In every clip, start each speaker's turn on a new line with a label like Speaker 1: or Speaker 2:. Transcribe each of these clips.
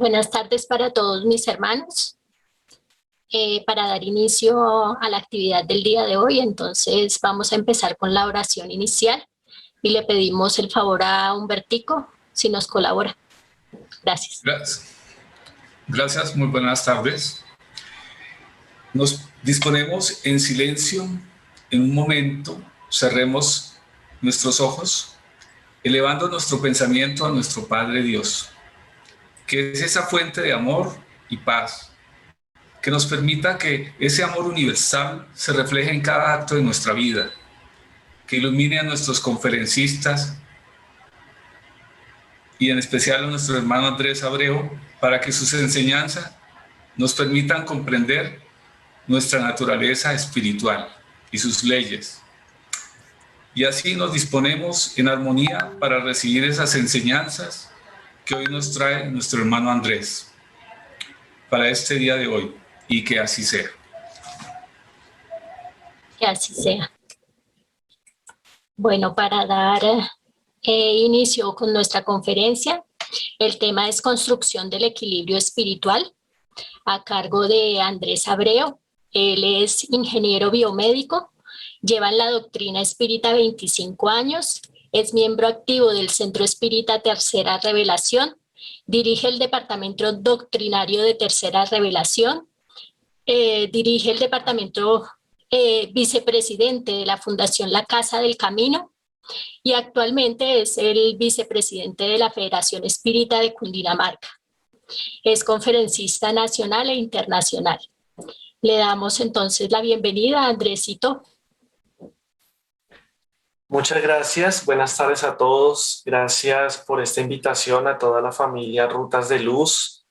Speaker 1: Buenas tardes para todos mis hermanos. Para dar inicio a la actividad del día de hoy, entonces vamos a empezar con la oración inicial y le pedimos el favor a Humbertico si nos colabora. Gracias.
Speaker 2: Gracias, muy buenas tardes. Nos disponemos en silencio, en un momento, cerremos nuestros ojos, elevando nuestro pensamiento a nuestro Padre Dios, que es esa fuente de amor y paz, que nos permita que ese amor universal se refleje en cada acto de nuestra vida, que ilumine a nuestros conferencistas y en especial a nuestro hermano Andrés Abreu, para que sus enseñanzas nos permitan comprender nuestra naturaleza espiritual y sus leyes. Y así nos disponemos en armonía para recibir esas enseñanzas que hoy nos trae nuestro hermano Andrés para este día de hoy, y que así sea.
Speaker 1: Que así sea. Bueno, para dar inicio con nuestra conferencia, el tema es construcción del equilibrio espiritual, a cargo de Andrés Abreu. Él es ingeniero biomédico, lleva en la doctrina espírita 25 años, es miembro activo del Centro Espírita Tercera Revelación, dirige el Departamento Doctrinario de Tercera Revelación, dirige el departamento vicepresidente de la Fundación La Casa del Camino y actualmente es el vicepresidente de la Federación Espírita de Cundinamarca. Es conferencista nacional e internacional. Le damos entonces la bienvenida a Andresito.
Speaker 3: Muchas gracias, buenas tardes a todos. Gracias por esta invitación a toda la familia Rutas de Luz.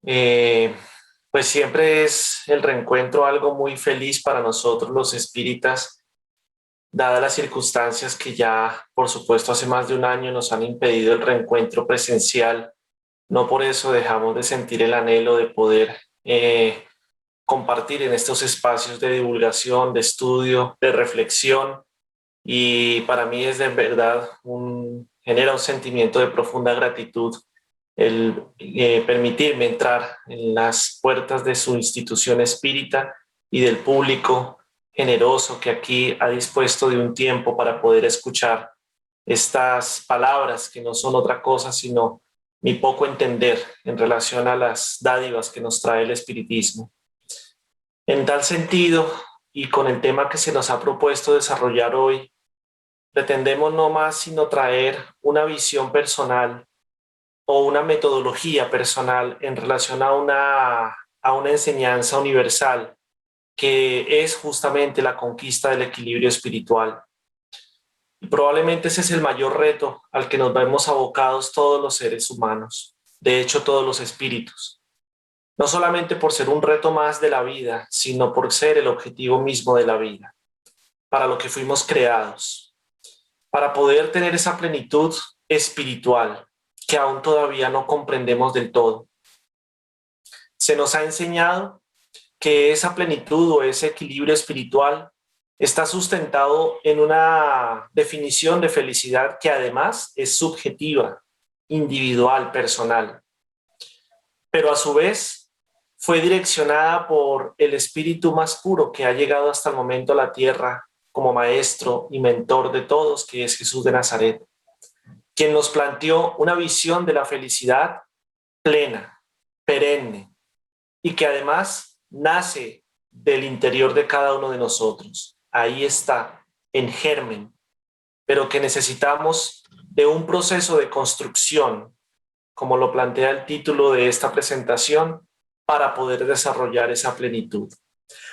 Speaker 3: Pues siempre es el reencuentro algo muy feliz para nosotros los espíritas, dadas las circunstancias que ya, por supuesto, hace más de un año nos han impedido el reencuentro presencial. No por eso dejamos de sentir el anhelo de poder compartir en estos espacios de divulgación, de estudio, de reflexión. Y para mí es de verdad genera un sentimiento de profunda gratitud el permitirme entrar en las puertas de su institución espírita y del público generoso que aquí ha dispuesto de un tiempo para poder escuchar estas palabras que no son otra cosa sino mi poco entender en relación a las dádivas que nos trae el espiritismo. En tal sentido, y con el tema que se nos ha propuesto desarrollar hoy, pretendemos no más sino traer una visión personal o una metodología personal en relación a una enseñanza universal que es justamente la conquista del equilibrio espiritual. Y probablemente ese es el mayor reto al que nos vemos abocados todos los seres humanos, de hecho todos los espíritus. No solamente por ser un reto más de la vida, sino por ser el objetivo mismo de la vida, para lo que fuimos creados, para poder tener esa plenitud espiritual que aún todavía no comprendemos del todo. Se nos ha enseñado que esa plenitud o ese equilibrio espiritual está sustentado en una definición de felicidad que además es subjetiva, individual, personal, pero a su vez fue direccionada por el espíritu más puro que ha llegado hasta el momento a la tierra como maestro y mentor de todos, que es Jesús de Nazaret, quien nos planteó una visión de la felicidad plena, perenne, y que además nace del interior de cada uno de nosotros. Ahí está, en germen, pero que necesitamos de un proceso de construcción, como lo plantea el título de esta presentación, para poder desarrollar esa plenitud.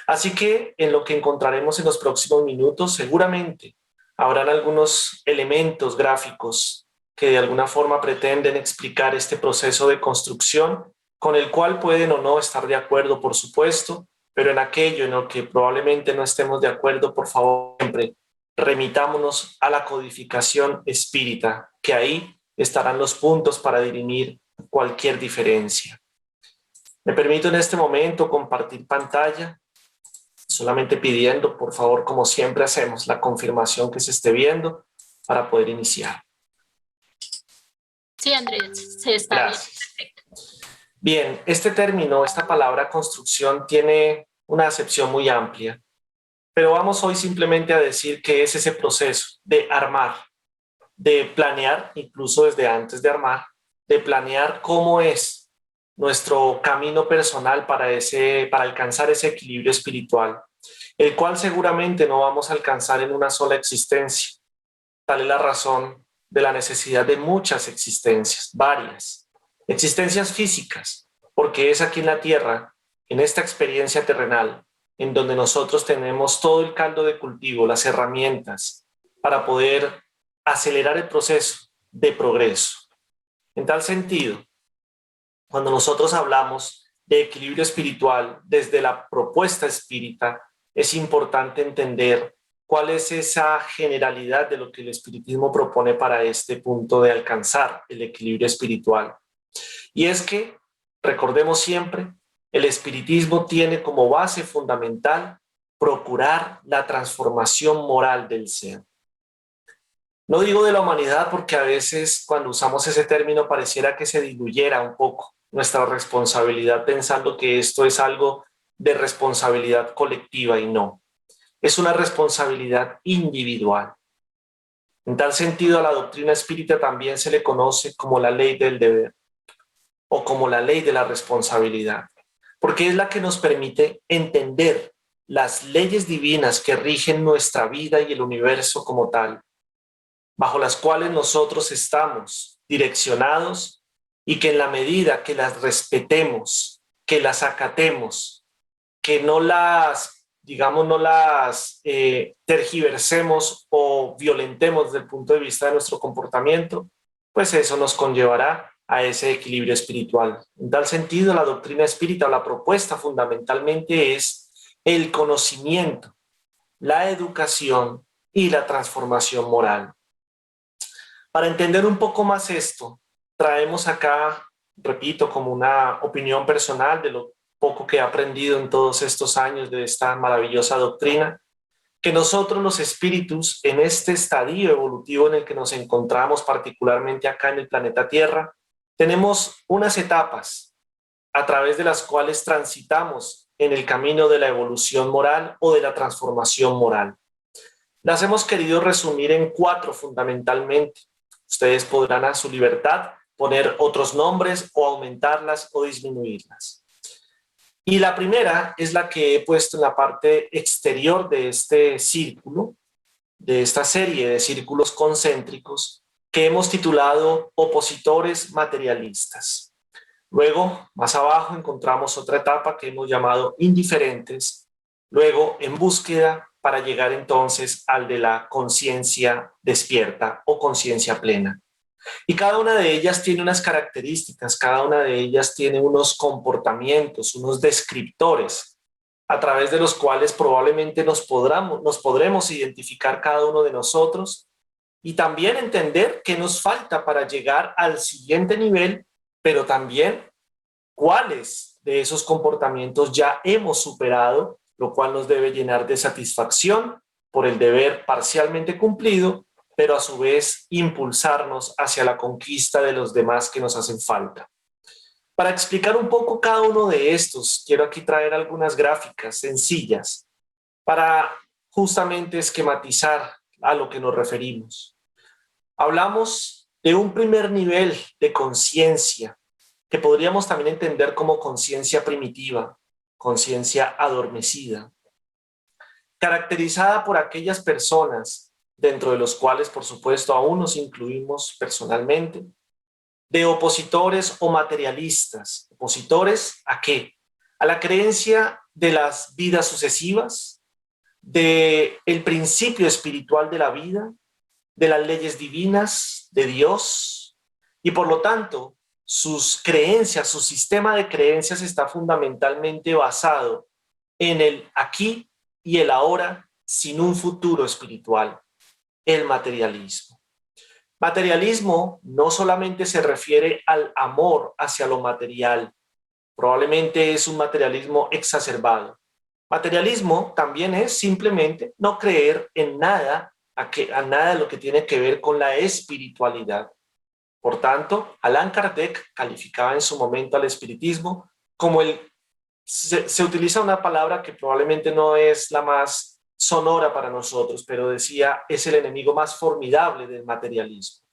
Speaker 3: Así que en lo que encontraremos en los próximos minutos, seguramente habrán algunos elementos gráficos que de alguna forma pretenden explicar este proceso de construcción, con el cual pueden o no estar de acuerdo, por supuesto, pero en aquello en lo que probablemente no estemos de acuerdo, por favor, siempre remitámonos a la codificación espírita, que ahí estarán los puntos para dirimir cualquier diferencia. Me permito en este momento compartir pantalla, solamente pidiendo, por favor, como siempre hacemos, la confirmación que se esté viendo para poder iniciar.
Speaker 1: Sí, Andrés, se está bien. Perfecto.
Speaker 3: Bien, este término, esta palabra construcción tiene una acepción muy amplia, pero vamos hoy simplemente a decir que es ese proceso de armar, de planear, incluso desde antes de armar, de planear cómo es nuestro camino personal para alcanzar ese equilibrio espiritual, el cual seguramente no vamos a alcanzar en una sola existencia. Tal es la razón de la necesidad de muchas existencias, varias. Existencias físicas, porque es aquí en la tierra, en esta experiencia terrenal, en donde nosotros tenemos todo el caldo de cultivo, las herramientas para poder acelerar el proceso de progreso. En tal sentido, cuando nosotros hablamos de equilibrio espiritual desde la propuesta espírita, es importante entender cuál es esa generalidad de lo que el espiritismo propone para este punto de alcanzar el equilibrio espiritual. Y es que, recordemos siempre, el espiritismo tiene como base fundamental procurar la transformación moral del ser. No digo de la humanidad porque a veces cuando usamos ese término pareciera que se diluyera un poco nuestra responsabilidad pensando que esto es algo de responsabilidad colectiva y no. Es una responsabilidad individual. En tal sentido, a la doctrina espírita también se le conoce como la ley del deber o como la ley de la responsabilidad, porque es la que nos permite entender las leyes divinas que rigen nuestra vida y el universo como tal, bajo las cuales nosotros estamos direccionados y que en la medida que las respetemos, que las acatemos, que no las, digamos, no las tergiversemos o violentemos desde el punto de vista de nuestro comportamiento, pues eso nos conllevará a ese equilibrio espiritual. En tal sentido, la doctrina espírita o la propuesta fundamentalmente es el conocimiento, la educación y la transformación moral. Para entender un poco más esto, traemos acá, repito, como una opinión personal de lo poco que he aprendido en todos estos años de esta maravillosa doctrina, que nosotros los espíritus en este estadio evolutivo en el que nos encontramos, particularmente acá en el planeta Tierra, tenemos unas etapas a través de las cuales transitamos en el camino de la evolución moral o de la transformación moral. Las hemos querido resumir en 4 fundamentalmente. Ustedes podrán a su libertad poner otros nombres o aumentarlas o disminuirlas. Y la primera es la que he puesto en la parte exterior de este círculo, de esta serie de círculos concéntricos que hemos titulado opositores materialistas. Luego, más abajo, encontramos otra etapa que hemos llamado indiferentes. Luego, en búsqueda, para llegar entonces al de la conciencia despierta o conciencia plena. Y cada una de ellas tiene unas características, cada una de ellas tiene unos comportamientos, unos descriptores, a través de los cuales probablemente nos podremos identificar cada uno de nosotros y también entender qué nos falta para llegar al siguiente nivel, pero también cuáles de esos comportamientos ya hemos superado, lo cual nos debe llenar de satisfacción por el deber parcialmente cumplido, pero a su vez impulsarnos hacia la conquista de los demás que nos hacen falta. Para explicar un poco cada uno de estos, quiero aquí traer algunas gráficas sencillas para justamente esquematizar a lo que nos referimos. Hablamos de un primer nivel de conciencia, que podríamos también entender como conciencia primitiva, conciencia adormecida, caracterizada por aquellas personas, dentro de los cuales por supuesto aún nos incluimos personalmente, de opositores o materialistas. ¿Opositores a qué? A la creencia de las vidas sucesivas, del principio espiritual de la vida, de las leyes divinas, de Dios, y por lo tanto sus creencias, su sistema de creencias está fundamentalmente basado en el aquí y el ahora sin un futuro espiritual, el materialismo. Materialismo no solamente se refiere al amor hacia lo material, probablemente es un materialismo exacerbado. Materialismo también es simplemente no creer en nada, a nada de lo que tiene que ver con la espiritualidad. Por tanto, Allan Kardec calificaba en su momento al espiritismo como se utiliza una palabra que probablemente no es la más sonora para nosotros, pero decía, es el enemigo más formidable del materialismo,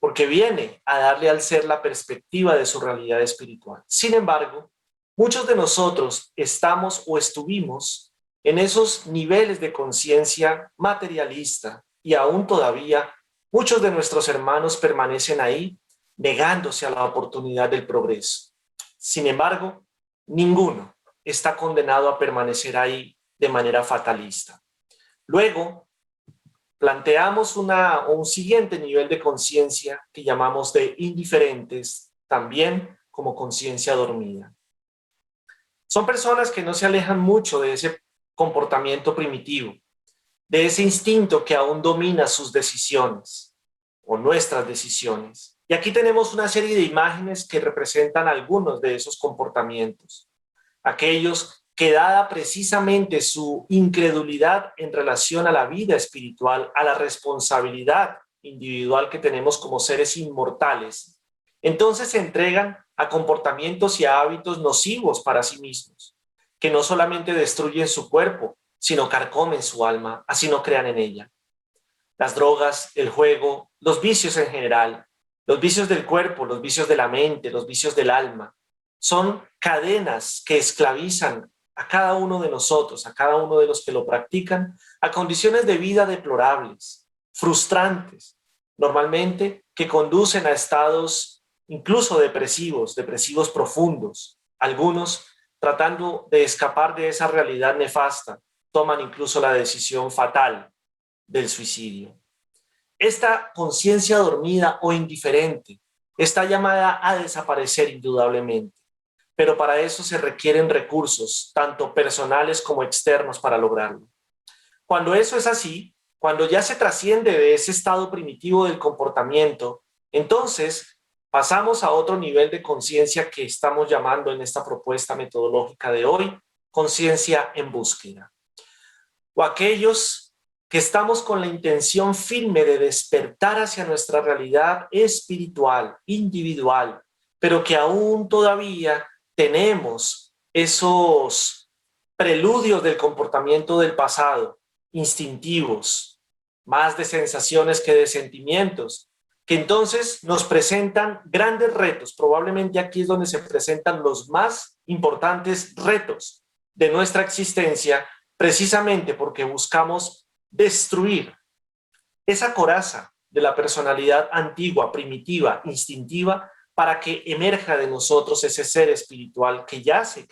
Speaker 3: porque viene a darle al ser la perspectiva de su realidad espiritual. Sin embargo, muchos de nosotros estamos o estuvimos en esos niveles de conciencia materialista y aún todavía muchos de nuestros hermanos permanecen ahí negándose a la oportunidad del progreso. Sin embargo, ninguno está condenado a permanecer ahí de manera fatalista. Luego, planteamos un siguiente nivel de conciencia que llamamos de indiferentes, también como conciencia dormida. Son personas que no se alejan mucho de ese comportamiento primitivo, de ese instinto que aún domina sus decisiones o nuestras decisiones. Y aquí tenemos una serie de imágenes que representan algunos de esos comportamientos. Aquellos que, dada precisamente su incredulidad en relación a la vida espiritual, a la responsabilidad individual que tenemos como seres inmortales, entonces se entregan a comportamientos y a hábitos nocivos para sí mismos, que no solamente destruyen su cuerpo, sino carcomen su alma, así no crean en ella. Las drogas, el juego, los vicios en general, los vicios del cuerpo, los vicios de la mente, los vicios del alma, son cadenas que esclavizan a cada uno de nosotros, a cada uno de los que lo practican, a condiciones de vida deplorables, frustrantes, normalmente que conducen a estados incluso depresivos profundos. Algunos, tratando de escapar de esa realidad nefasta, toman incluso la decisión fatal del suicidio. Esta conciencia dormida o indiferente está llamada a desaparecer indudablemente, pero para eso se requieren recursos, tanto personales como externos, para lograrlo. Cuando eso es así, cuando ya se trasciende de ese estado primitivo del comportamiento, entonces pasamos a otro nivel de conciencia que estamos llamando en esta propuesta metodológica de hoy, conciencia en búsqueda. O aquellos que estamos con la intención firme de despertar hacia nuestra realidad espiritual, individual, pero que aún todavía tenemos esos preludios del comportamiento del pasado, instintivos, más de sensaciones que de sentimientos, que entonces nos presentan grandes retos. Probablemente aquí es donde se presentan los más importantes retos de nuestra existencia, precisamente porque buscamos destruir esa coraza de la personalidad antigua, primitiva, instintiva, para que emerja de nosotros ese ser espiritual que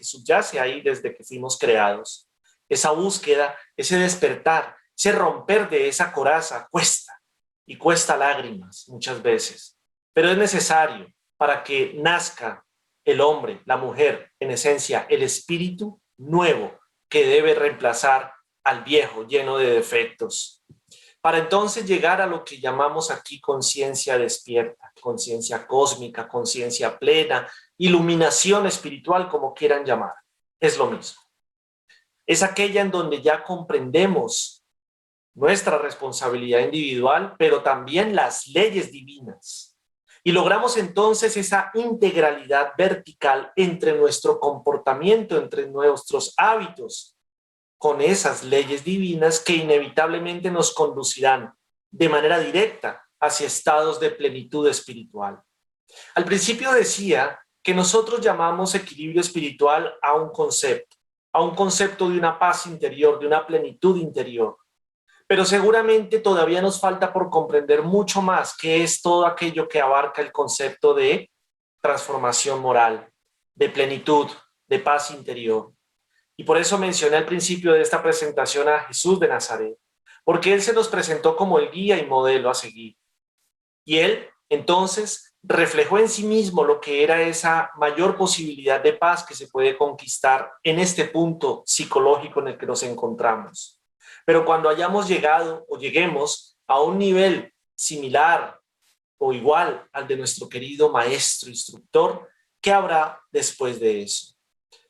Speaker 3: subyace ahí desde que fuimos creados. Esa búsqueda, ese despertar, ese romper de esa coraza cuesta, y cuesta lágrimas muchas veces, pero es necesario para que nazca el hombre, la mujer, en esencia, el espíritu nuevo que debe reemplazar al viejo lleno de defectos, para entonces llegar a lo que llamamos aquí conciencia despierta, conciencia cósmica, conciencia plena, iluminación espiritual, como quieran llamar. Es lo mismo. Es aquella en donde ya comprendemos nuestra responsabilidad individual, pero también las leyes divinas. Y logramos entonces esa integralidad vertical entre nuestro comportamiento, entre nuestros hábitos, con esas leyes divinas que inevitablemente nos conducirán de manera directa hacia estados de plenitud espiritual. Al principio decía que nosotros llamamos equilibrio espiritual a un concepto de una paz interior, de una plenitud interior. Pero seguramente todavía nos falta por comprender mucho más qué es todo aquello que abarca el concepto de transformación moral, de plenitud, de paz interior. Y por eso mencioné al principio de esta presentación a Jesús de Nazaret, porque Él se nos presentó como el guía y modelo a seguir. Y Él, entonces, reflejó en sí mismo lo que era esa mayor posibilidad de paz que se puede conquistar en este punto psicológico en el que nos encontramos. Pero cuando hayamos llegado o lleguemos a un nivel similar o igual al de nuestro querido maestro instructor, ¿qué habrá después de eso?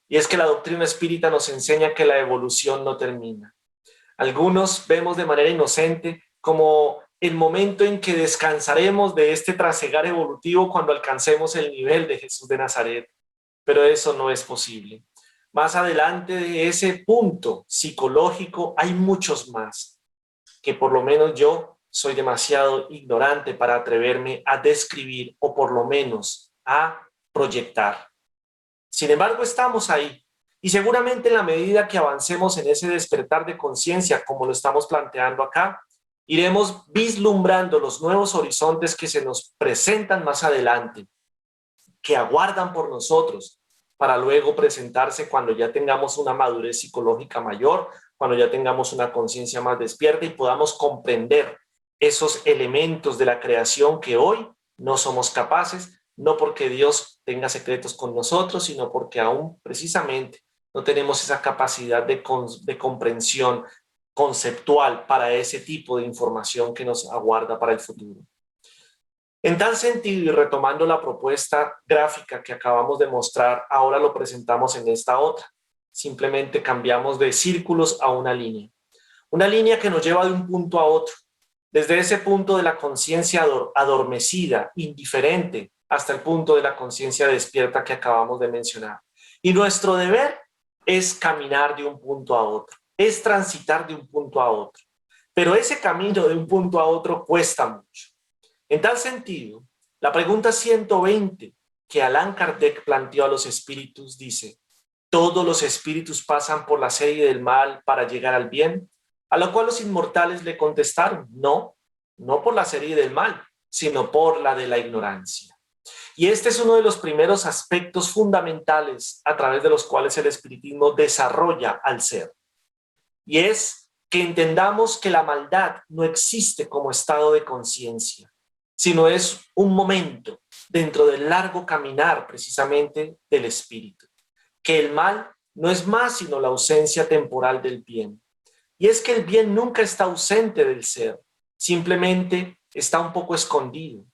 Speaker 3: Y es que la doctrina espírita nos enseña que la evolución no termina. Algunos vemos de manera inocente como el momento en que descansaremos de este trasegar evolutivo cuando alcancemos el nivel de Jesús de Nazaret, pero eso no es posible. Más adelante de ese punto psicológico hay muchos más, que por lo menos yo soy demasiado ignorante para atreverme a describir o por lo menos a proyectar. Sin embargo, estamos ahí. Y seguramente en la medida que avancemos en ese despertar de conciencia, como lo estamos planteando acá, iremos vislumbrando los nuevos horizontes que se nos presentan más adelante, que aguardan por nosotros, para luego presentarse cuando ya tengamos una madurez psicológica mayor, cuando ya tengamos una conciencia más despierta y podamos comprender esos elementos de la creación que hoy no somos capaces, no porque Dios tenga secretos con nosotros, sino porque aún precisamente no tenemos esa capacidad de comprensión conceptual para ese tipo de información que nos aguarda para el futuro. En tal sentido, y retomando la propuesta gráfica que acabamos de mostrar, ahora lo presentamos en esta otra. Simplemente cambiamos de círculos a una línea. Una línea que nos lleva de un punto a otro, desde ese punto de la conciencia adormecida, indiferente, hasta el punto de la conciencia despierta que acabamos de mencionar. Y nuestro deber es caminar de un punto a otro, es transitar de un punto a otro. Pero ese camino de un punto a otro cuesta mucho. En tal sentido, la pregunta 120 que Allan Kardec planteó a los espíritus dice: ¿todos los espíritus pasan por la serie del mal para llegar al bien? A lo cual los inmortales le contestaron: no, no por la serie del mal, sino por la de la ignorancia. Y este es uno de los primeros aspectos fundamentales a través de los cuales el espiritismo desarrolla al ser. Y es que entendamos que la maldad no existe como estado de conciencia, sino es un momento dentro del largo caminar precisamente del espíritu. Que el mal no es más sino la ausencia temporal del bien. Y es que el bien nunca está ausente del ser, simplemente está un poco escondido.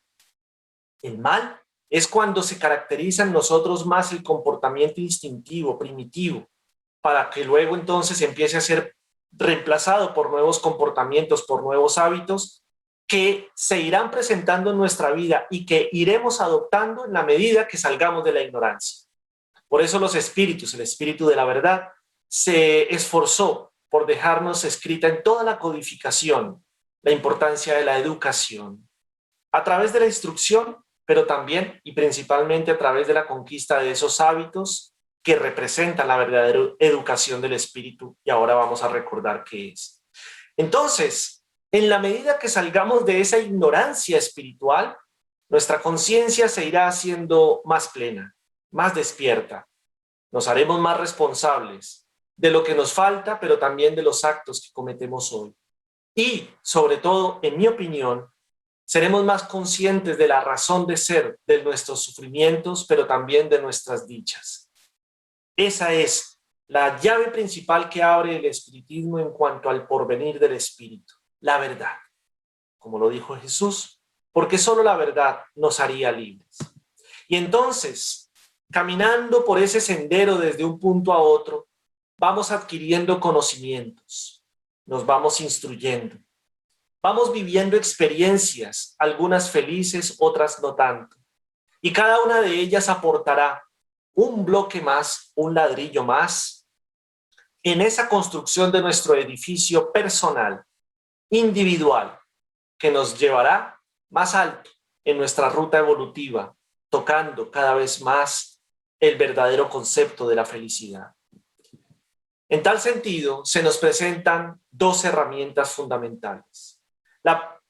Speaker 3: El mal es cuando se caracteriza en nosotros más el comportamiento instintivo, primitivo, para que luego entonces empiece a ser reemplazado por nuevos comportamientos, por nuevos hábitos que se irán presentando en nuestra vida y que iremos adoptando en la medida que salgamos de la ignorancia. Por eso los espíritus, el espíritu de la verdad, se esforzó por dejarnos escrita en toda la codificación la importancia de la educación, a través de la instrucción, pero también y principalmente a través de la conquista de esos hábitos que representan la verdadera educación del espíritu, y ahora vamos a recordar qué es. Entonces, en la medida que salgamos de esa ignorancia espiritual, nuestra conciencia se irá haciendo más plena, más despierta. Nos haremos más responsables de lo que nos falta, pero también de los actos que cometemos hoy. Y, sobre todo, en mi opinión, seremos más conscientes de la razón de ser de nuestros sufrimientos, pero también de nuestras dichas. Esa es la llave principal que abre el espiritismo en cuanto al porvenir del espíritu, la verdad. Como lo dijo Jesús, porque solo la verdad nos haría libres. Y entonces, caminando por ese sendero desde un punto a otro, vamos adquiriendo conocimientos, nos vamos instruyendo, vamos viviendo experiencias, algunas felices, otras no tanto. Y cada una de ellas aportará un bloque más, un ladrillo más, en esa construcción de nuestro edificio personal, individual, que nos llevará más alto en nuestra ruta evolutiva, tocando cada vez más el verdadero concepto de la felicidad. En tal sentido, se nos presentan dos herramientas fundamentales. La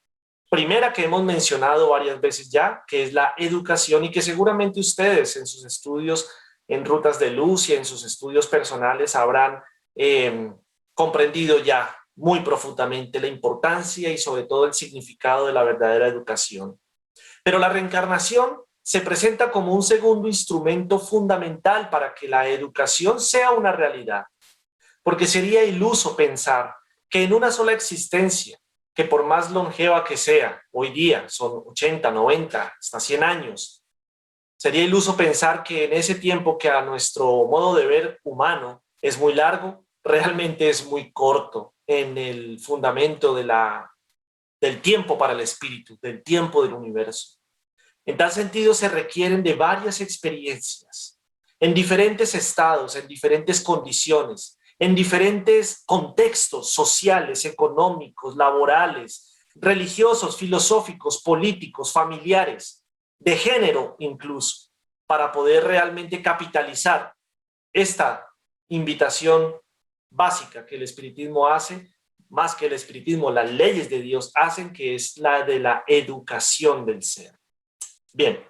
Speaker 3: primera que hemos mencionado varias veces ya, que es la educación, y que seguramente ustedes en sus estudios en Rutas de Luz y en sus estudios personales habrán comprendido ya muy profundamente la importancia y sobre todo el significado de la verdadera educación. Pero la reencarnación se presenta como un segundo instrumento fundamental para que la educación sea una realidad. Porque sería iluso pensar que en una sola existencia, que por más longeva que sea, hoy día son 80, 90, hasta 100 años, sería iluso pensar que en ese tiempo que a nuestro modo de ver humano es muy largo, realmente es muy corto en el fundamento de la del tiempo para el espíritu, del tiempo del universo. En tal sentido, se requieren de varias experiencias, en diferentes estados, en diferentes condiciones, en diferentes contextos sociales, económicos, laborales, religiosos, filosóficos, políticos, familiares, de género incluso, para poder realmente capitalizar esta invitación básica que el espiritismo hace, más que el espiritismo, las leyes de Dios hacen, que es la de la educación del ser. Bien,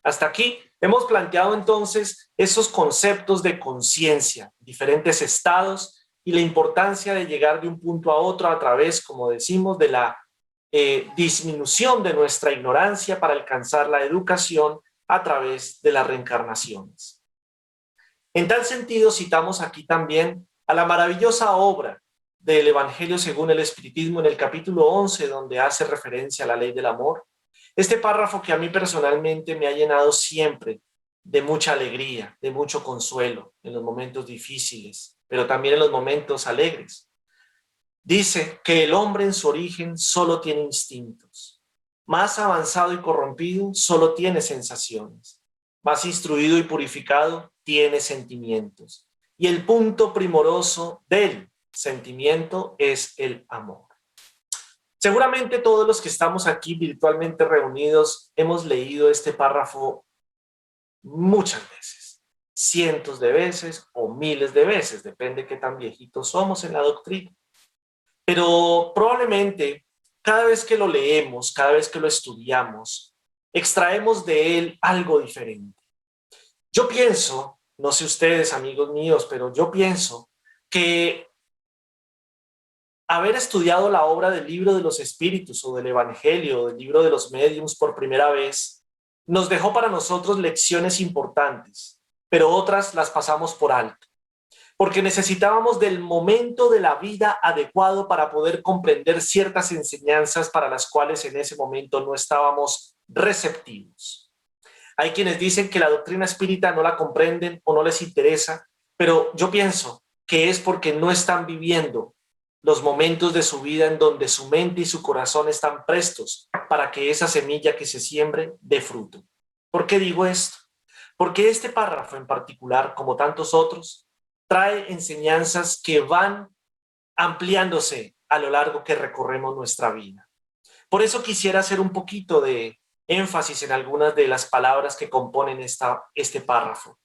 Speaker 3: hasta aquí hemos planteado entonces esos conceptos de conciencia, diferentes estados y la importancia de llegar de un punto a otro a través, como decimos, de la disminución de nuestra ignorancia para alcanzar la educación a través de las reencarnaciones. En tal sentido, citamos aquí también a la maravillosa obra del Evangelio según el Espiritismo en el capítulo 11, donde hace referencia a la ley del amor. Este párrafo que a mí personalmente me ha llenado siempre de mucha alegría, de mucho consuelo en los momentos difíciles, pero también en los momentos alegres. Dice que el hombre en su origen solo tiene instintos. Más avanzado y corrompido solo tiene sensaciones. Más instruido y purificado tiene sentimientos. Y el punto primoroso del sentimiento es el amor. Seguramente todos los que estamos aquí virtualmente reunidos hemos leído este párrafo muchas veces, cientos de veces o miles de veces, depende de qué tan viejitos somos en la doctrina. Pero probablemente cada vez que lo leemos, cada vez que lo estudiamos, extraemos de él algo diferente. Yo pienso, no sé ustedes, amigos míos, pero yo pienso que haber estudiado la obra del Libro de los Espíritus o del Evangelio o del Libro de los Médiuns por primera vez nos dejó para nosotros lecciones importantes, pero otras las pasamos por alto, porque necesitábamos del momento de la vida adecuado para poder comprender ciertas enseñanzas para las cuales en ese momento no estábamos receptivos. Hay quienes dicen que la doctrina espírita no la comprenden o no les interesa, pero yo pienso que es porque no están viviendo los momentos de su vida en donde su mente y su corazón están prestos para que esa semilla que se siembre dé fruto. ¿Por qué digo esto? Porque este párrafo en particular, como tantos otros, trae enseñanzas que van ampliándose a lo largo que recorremos nuestra vida. Por eso quisiera hacer un poquito de énfasis en algunas de las palabras que componen este párrafo.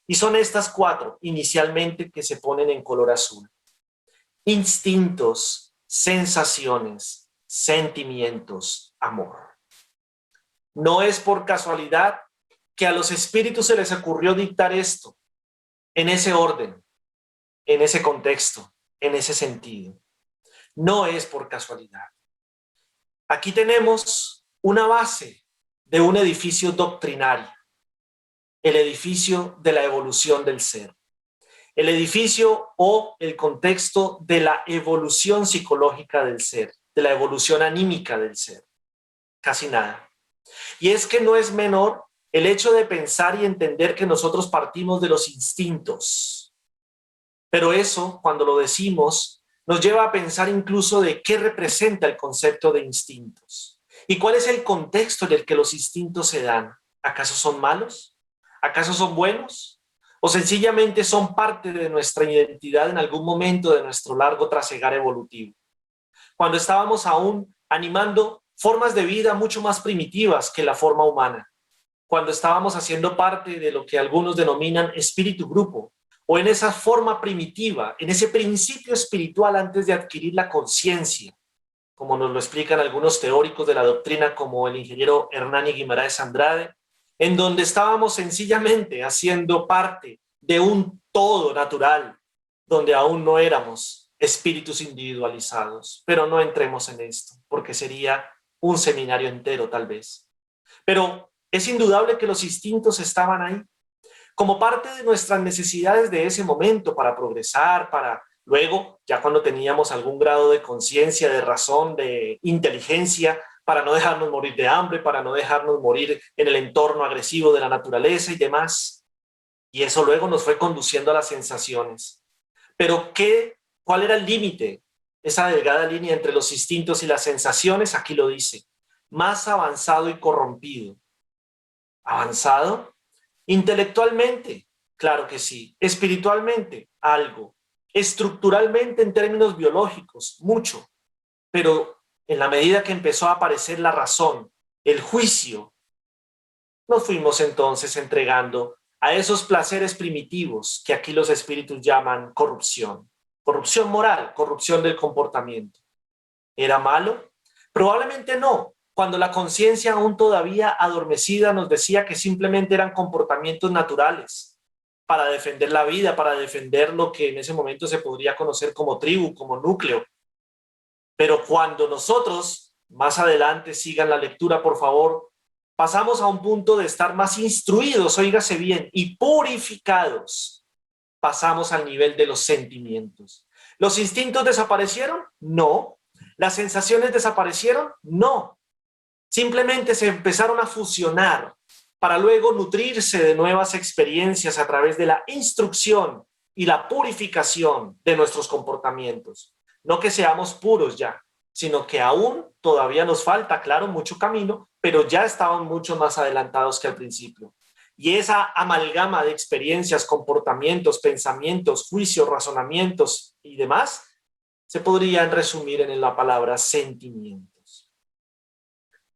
Speaker 3: Y son estas 4, inicialmente, que se ponen en color azul. Instintos, sensaciones, sentimientos, amor. No es por casualidad que a los espíritus se les ocurrió dictar esto, en ese orden, en ese contexto, en ese sentido. No es por casualidad. Aquí tenemos una base de un edificio doctrinario, el edificio de la evolución del ser. El edificio o el contexto de la evolución psicológica del ser, de la evolución anímica del ser. Casi nada. Y es que no es menor el hecho de pensar y entender que nosotros partimos de los instintos. Pero eso, cuando lo decimos, nos lleva a pensar incluso de qué representa el concepto de instintos. ¿Y cuál es el contexto en el que los instintos se dan? ¿Acaso son malos? ¿Acaso son buenos? ¿O sencillamente son parte de nuestra identidad en algún momento de nuestro largo trasegar evolutivo? Cuando estábamos aún animando formas de vida mucho más primitivas que la forma humana. Cuando estábamos haciendo parte de lo que algunos denominan espíritu grupo, o en esa forma primitiva, en ese principio espiritual antes de adquirir la conciencia, como nos lo explican algunos teóricos de la doctrina como el ingeniero Hernani Guimaraes Andrade, en donde estábamos sencillamente haciendo parte de un todo natural, donde aún no éramos espíritus individualizados. Pero no entremos en esto, porque sería un seminario entero tal vez. Pero es indudable que los instintos estaban ahí, como parte de nuestras necesidades de ese momento para progresar, para luego, ya cuando teníamos algún grado de conciencia, de razón, de inteligencia, para no dejarnos morir de hambre, para no dejarnos morir en el entorno agresivo de la naturaleza y demás. Y eso luego nos fue conduciendo a las sensaciones. Pero ¿cuál era el límite esa delgada línea entre los instintos y las sensaciones, aquí lo dice, más avanzado y corrompido. ¿Avanzado? Intelectualmente, claro que sí. Espiritualmente, algo. Estructuralmente, en términos biológicos, mucho. Pero en la medida que empezó a aparecer la razón, el juicio, nos fuimos entonces entregando a esos placeres primitivos que aquí los espíritus llaman corrupción. Corrupción moral, corrupción del comportamiento. ¿Era malo? Probablemente no, cuando la conciencia aún todavía adormecida nos decía que simplemente eran comportamientos naturales para defender la vida, para defender lo que en ese momento se podría conocer como tribu, como núcleo. Pero cuando nosotros, más adelante, sigan la lectura, por favor, pasamos a un punto de estar más instruidos, óigase bien, y purificados. Pasamos al nivel de los sentimientos. ¿Los instintos desaparecieron? No. ¿Las sensaciones desaparecieron? No. Simplemente se empezaron a fusionar para luego nutrirse de nuevas experiencias a través de la instrucción y la purificación de nuestros comportamientos. No que seamos puros ya, sino que aún todavía nos falta, claro, mucho camino, pero ya estaban mucho más adelantados que al principio. Y esa amalgama de experiencias, comportamientos, pensamientos, juicios, razonamientos y demás, se podrían resumir en la palabra sentimientos.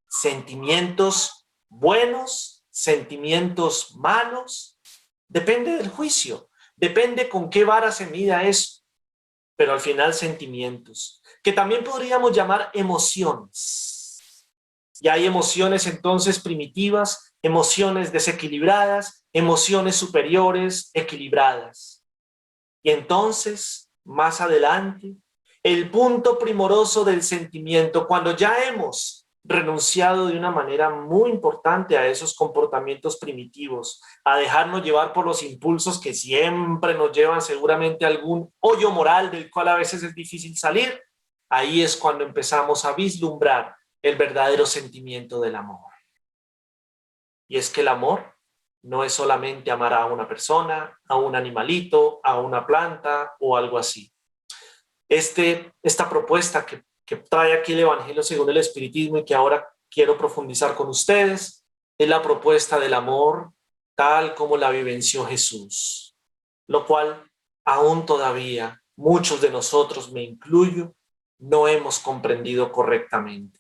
Speaker 3: Sentimientos buenos, sentimientos malos, depende del juicio, depende con qué vara se mida eso, pero al final sentimientos, que también podríamos llamar emociones. Y hay emociones entonces primitivas, emociones desequilibradas, emociones superiores, equilibradas. Y entonces, más adelante, el punto primoroso del sentimiento, cuando ya hemos renunciado de una manera muy importante a esos comportamientos primitivos, a dejarnos llevar por los impulsos que siempre nos llevan seguramente a algún hoyo moral del cual a veces es difícil salir, ahí es cuando empezamos a vislumbrar el verdadero sentimiento del amor. Y es que el amor no es solamente amar a una persona, a un animalito, a una planta o algo así. Esta propuesta que trae aquí el Evangelio según el Espiritismo y que ahora quiero profundizar con ustedes, es la propuesta del amor tal como la vivenció Jesús, lo cual aún todavía muchos de nosotros, me incluyo, no hemos comprendido correctamente.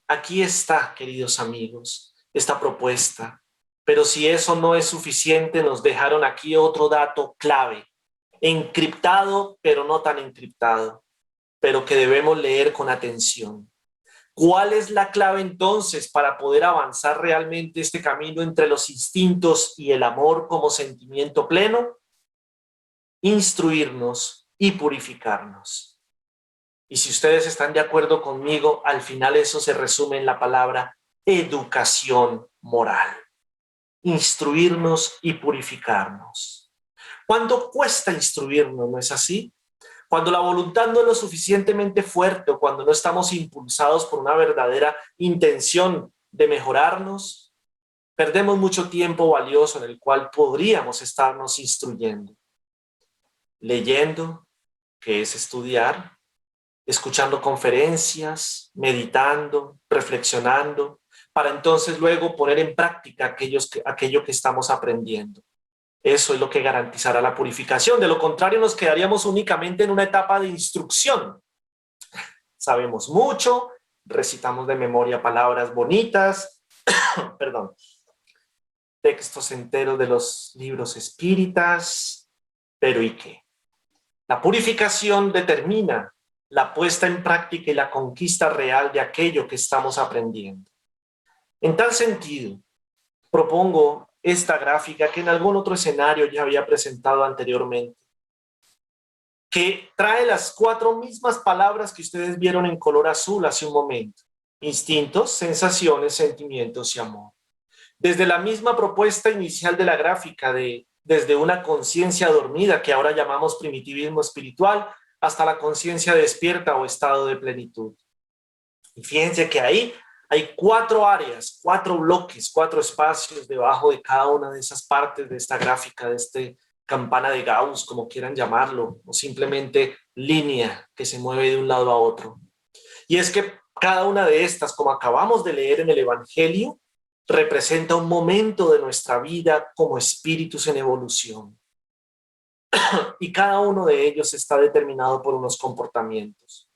Speaker 3: Aquí está, queridos amigos, esta propuesta, pero si eso no es suficiente, nos dejaron aquí otro dato clave, encriptado, pero no tan encriptado, pero que debemos leer con atención. ¿Cuál es la clave entonces para poder avanzar realmente este camino entre los instintos y el amor como sentimiento pleno? Instruirnos y purificarnos. Y si ustedes están de acuerdo conmigo, al final eso se resume en la palabra educación moral. Instruirnos y purificarnos. ¿Cuánto cuesta instruirnos? ¿No es así? Cuando la voluntad no es lo suficientemente fuerte o cuando no estamos impulsados por una verdadera intención de mejorarnos, perdemos mucho tiempo valioso en el cual podríamos estarnos instruyendo. Leyendo, que es estudiar, escuchando conferencias, meditando, reflexionando, para entonces luego poner en práctica aquello que estamos aprendiendo. Eso es lo que garantizará la purificación. De lo contrario, nos quedaríamos únicamente en una etapa de instrucción. Sabemos mucho, recitamos de memoria palabras bonitas, perdón, textos enteros de los libros espíritas, pero ¿y qué? La purificación determina la puesta en práctica y la conquista real de aquello que estamos aprendiendo. En tal sentido, propongo esta gráfica que en algún otro escenario ya había presentado anteriormente, que trae las 4 mismas palabras que ustedes vieron en color azul hace un momento: instintos, sensaciones, sentimientos y amor. Desde la misma propuesta inicial de la gráfica, desde una conciencia dormida, que ahora llamamos primitivismo espiritual, hasta la conciencia despierta o estado de plenitud. Y fíjense que ahí hay 4 áreas, 4 bloques, 4 espacios debajo de cada una de esas partes de esta gráfica, de este campana de Gauss, como quieran llamarlo, o simplemente línea que se mueve de un lado a otro. Y es que cada una de estas, como acabamos de leer en el Evangelio, representa un momento de nuestra vida como espíritus en evolución. Y cada uno de ellos está determinado por unos comportamientos.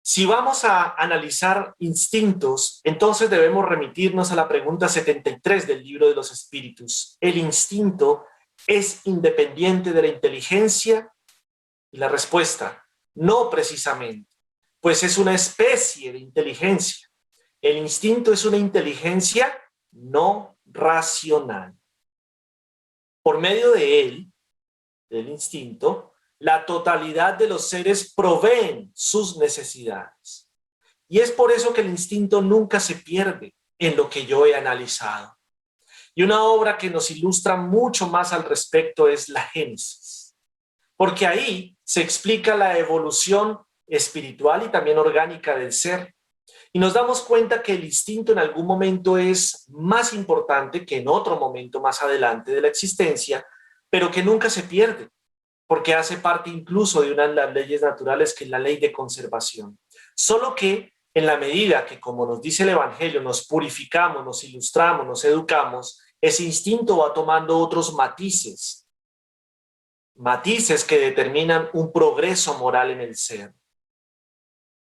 Speaker 3: Si vamos a analizar instintos, entonces debemos remitirnos a la pregunta 73 del Libro de los Espíritus. ¿El instinto es independiente de la inteligencia? Y la respuesta, no precisamente, pues es una especie de inteligencia. El instinto es una inteligencia no racional. Por medio de él, del instinto, la totalidad de los seres proveen sus necesidades. Y es por eso que el instinto nunca se pierde en lo que yo he analizado. Y una obra que nos ilustra mucho más al respecto es la Génesis, porque ahí se explica la evolución espiritual y también orgánica del ser. Y nos damos cuenta que el instinto en algún momento es más importante que en otro momento más adelante de la existencia, pero que nunca se pierde, porque hace parte incluso de una de las leyes naturales, que es la ley de conservación. Solo que en la medida que, como nos dice el Evangelio, nos purificamos, nos ilustramos, nos educamos, ese instinto va tomando otros matices, matices que determinan un progreso moral en el ser.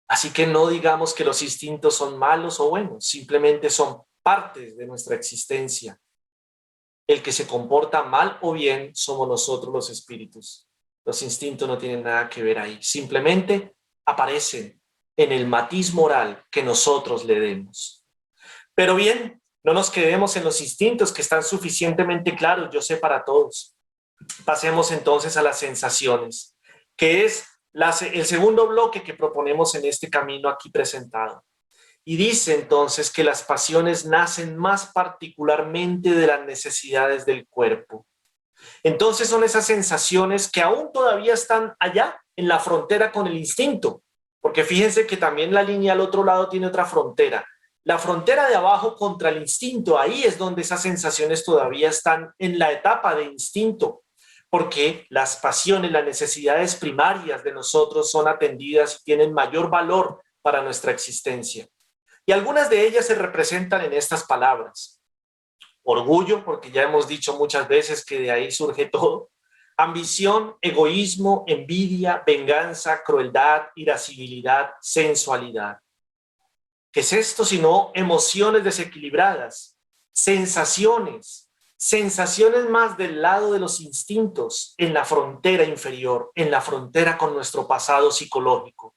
Speaker 3: Así que no digamos que los instintos son malos o buenos, simplemente son partes de nuestra existencia. El que se comporta mal o bien somos nosotros los espíritus. Los instintos no tienen nada que ver ahí, simplemente aparecen en el matiz moral que nosotros le demos. Pero bien, no nos quedemos en los instintos que están suficientemente claros, yo sé, para todos. Pasemos entonces a las sensaciones, que es el segundo bloque que proponemos en este camino aquí presentado. Y dice entonces que las pasiones nacen más particularmente de las necesidades del cuerpo. Entonces son esas sensaciones que aún todavía están allá en la frontera con el instinto, porque fíjense que también la línea al otro lado tiene otra frontera. La frontera de abajo contra el instinto, ahí es donde esas sensaciones todavía están en la etapa de instinto, porque las pasiones, las necesidades primarias de nosotros son atendidas y tienen mayor valor para nuestra existencia. Y algunas de ellas se representan en estas palabras. Orgullo, porque ya hemos dicho muchas veces que de ahí surge todo. Ambición, egoísmo, envidia, venganza, crueldad, irascibilidad, sensualidad. ¿Qué es esto sino emociones desequilibradas, sensaciones más del lado de los instintos, en la frontera inferior, en la frontera con nuestro pasado psicológico?